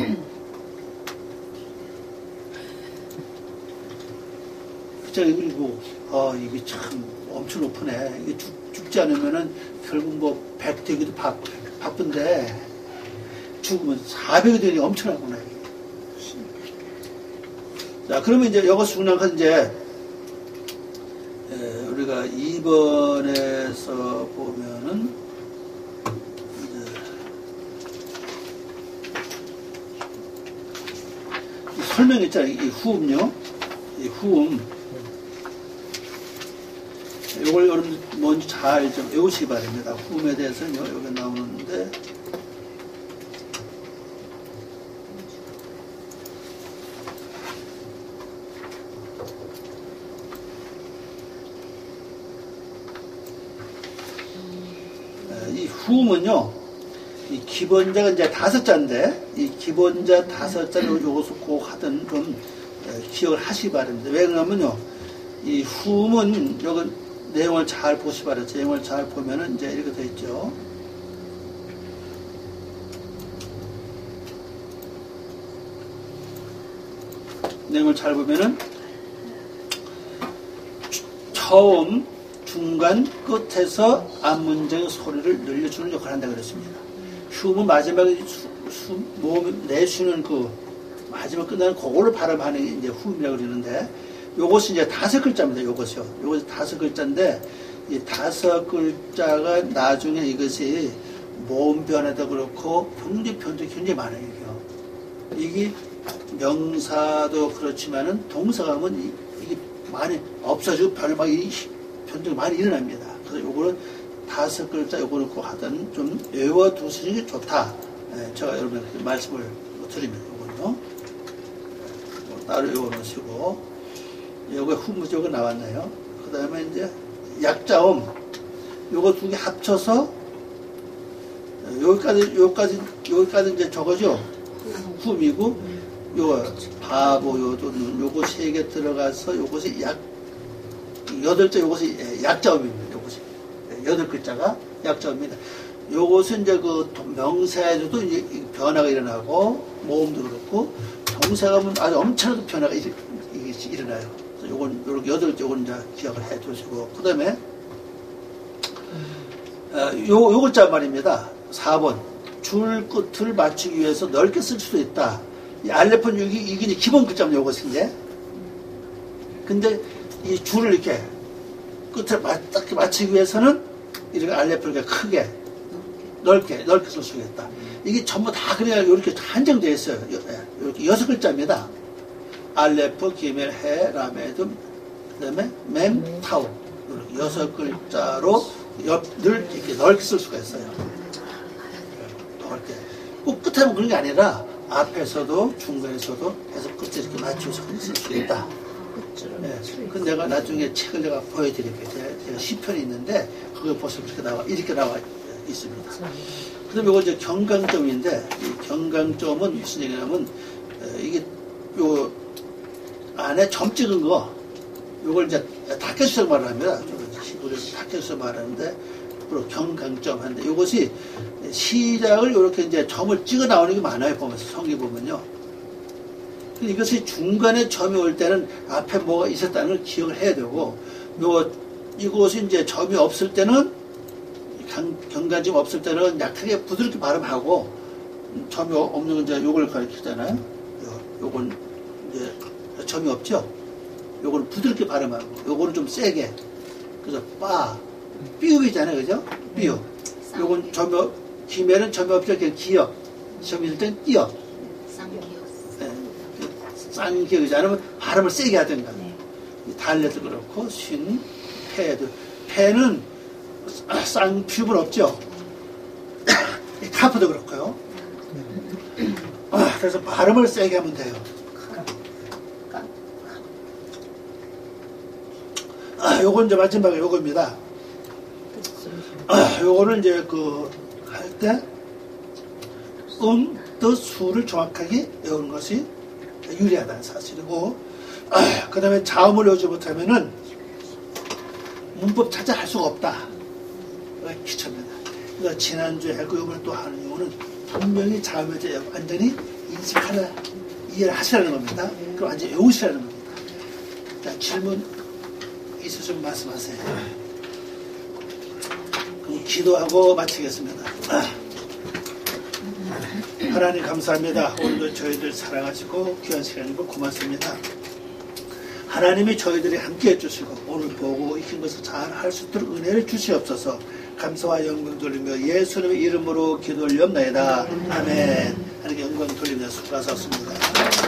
Speaker 2: 그리고 이게 참 엄청 높으네. 이게 죽지 않으면은 결국 뭐 100 되기도 바쁜데 죽으면 400이 되니 엄청나구나. 자, 그러면 이제 여거 중요한 이제 우리가 2번에서 보면은 설명했잖아요. 이 후음요. 이 후음. 이걸 여러분 먼저 잘 좀 외우시기 바랍니다. 후음에 대해서는 여기 나오는데, 이 후음은요, 이 기본자가 이제 5자인데, 이 기본자 5자를 요것을 꼭 하든 좀 기억을 하시기 바랍니다. 왜 그러냐면요, 이 후음은 여기 내용을 잘 보시기 바랍니다. 내용을 잘 보면은 이제 이렇게 되어 있죠. 내용을 잘 보면은 처음, 중간, 끝에서 앞문장의 소리를 늘려주는 역할을 한다고 그랬습니다. 후음은 마지막에 모음 내쉬는 그 마지막 끝나는 그걸로 발음하는 게 이제 후음이라고 그러는데, 요것이 이제 5글자입니다. 요것이요. 요것이 5글자인데, 이 5글자가 나중에 이것이 모음 변화도 그렇고 병제 변도 굉장히 많아요. 이게 명사도 그렇지만은 동사가 하면 이게 많이 없어지고 변동이 많이 일어납니다. 그래서 요거는 5글자 요거는 꼭 하든 좀 외워두시는 게 좋다. 제가 여러분께 말씀을 드립니다. 요거는요. 따로 외워놓으시고. 요거 후무조가 나왔나요? 그 다음에 이제 약자음. 요거 2개 합쳐서 여기까지 이제 저거죠? 후미고, 요거 바보, 요도는 요거 3개 들어가서 요것이 8자 요것이 약자음입니다. 요것이 8글자가 약자음입니다. 요것은 이제 그 명사에서도 이제 변화가 일어나고, 모음도 그렇고, 동사가 보면 아주 엄청나게 변화가 일어나요. 요건, 요렇게 8개, 요건 이제 기억을 해 두시고, 그 다음에, 요 글자 말입니다. 4번. 줄 끝을 맞추기 위해서 넓게 쓸 수도 있다. 이 알레폰 이게 이제 기본 글자입니다. 요것인데. 근데 이 줄을 이렇게 끝을 딱 맞추기 위해서는 이렇게 알레폰을 크게, 넓게 쓸 수 있다. 이게 전부 다 그래야 이렇게 한정되어 있어요. 이렇게 6글자입니다. 알레프, 기멜, 해, 라메드, 그 다음에 mem타우. 이렇게 6글자로 늘 이렇게 넓게 쓸 수가 있어요. 넓게. 꼭 끝에 하면 그런 게 아니라 앞에서도 중간에서도 해서 끝에 이렇게 맞춰서 쓸 수 있다. 네. 그 내가 나중에 책을 내가 보여드릴게요. 제가 시편이 있는데 그걸 보시면 이렇게 나와 있습니다. 그 다음에 이거 이제 경강점인데, 이 경강점은 무슨 얘기냐면, 이게 요 안에 점 찍은 거, 요걸 이제 닫혀서 말을 합니다. 시골에서 닫혀서 말하는데, 그리고 경강점 하는데, 요것이 시작을 이렇게 이제 점을 찍어 나오는 게 많아요. 보면서, 성기 보면요. 이것이 중간에 점이 올 때는 앞에 뭐가 있었다는 걸 기억을 해야 되고, 이것이 이제 점이 없을 때는, 경간점 없을 때는 약하게 부드럽게 발음하고, 점이 없는 건 이제 요걸 가르치잖아요. 요건 이제 점이 없죠? 요거는 부드럽게 발음하고, 요거는 좀 세게. 그래서 삐읍이잖아요. 그죠? 삐읍. 요건 기면은 점이 없죠? 그냥 기역. 점이 있을 땐 끼역. 쌍기역이지 않으면 발음을 세게 하든가. 달래도 그렇고, 폐도. 폐는 쌍피읍은 없죠. 이 카프도 그렇고요. 그래서 발음을 세게 하면 돼요. 요건 이제 마지막에 요겁니다. 요거는 이제 할 때 뜻, 수를 정확하게 외우는 것이 유리하다는 사실이고, 그 다음에 자음을 외우지 못하면은 문법 찾아 할 수가 없다. 기초입니다. 그러니까 지난주에 했고 이번에 또 하는 이유는 분명히 자음에 대해 완전히 인식하라, 이해를 하시라는 겁니다. 그럼 완전히 외우시라는 겁니다. 자, 질문 있으시면 말씀하세요. 그럼 기도하고 마치겠습니다. 하나님 감사합니다. 오늘도 저희들 사랑하시고 귀한 시간이고 고맙습니다. 하나님이 저희들이 함께 해주시고 오늘 보고 익힌 것을 잘 할 수 있도록 은혜를 주시옵소서. 감사와 영광 돌리며 예수님의 이름으로 기도 올리옵나이다. 아멘. 하나님께 영광 돌리며 수고하셨습니다.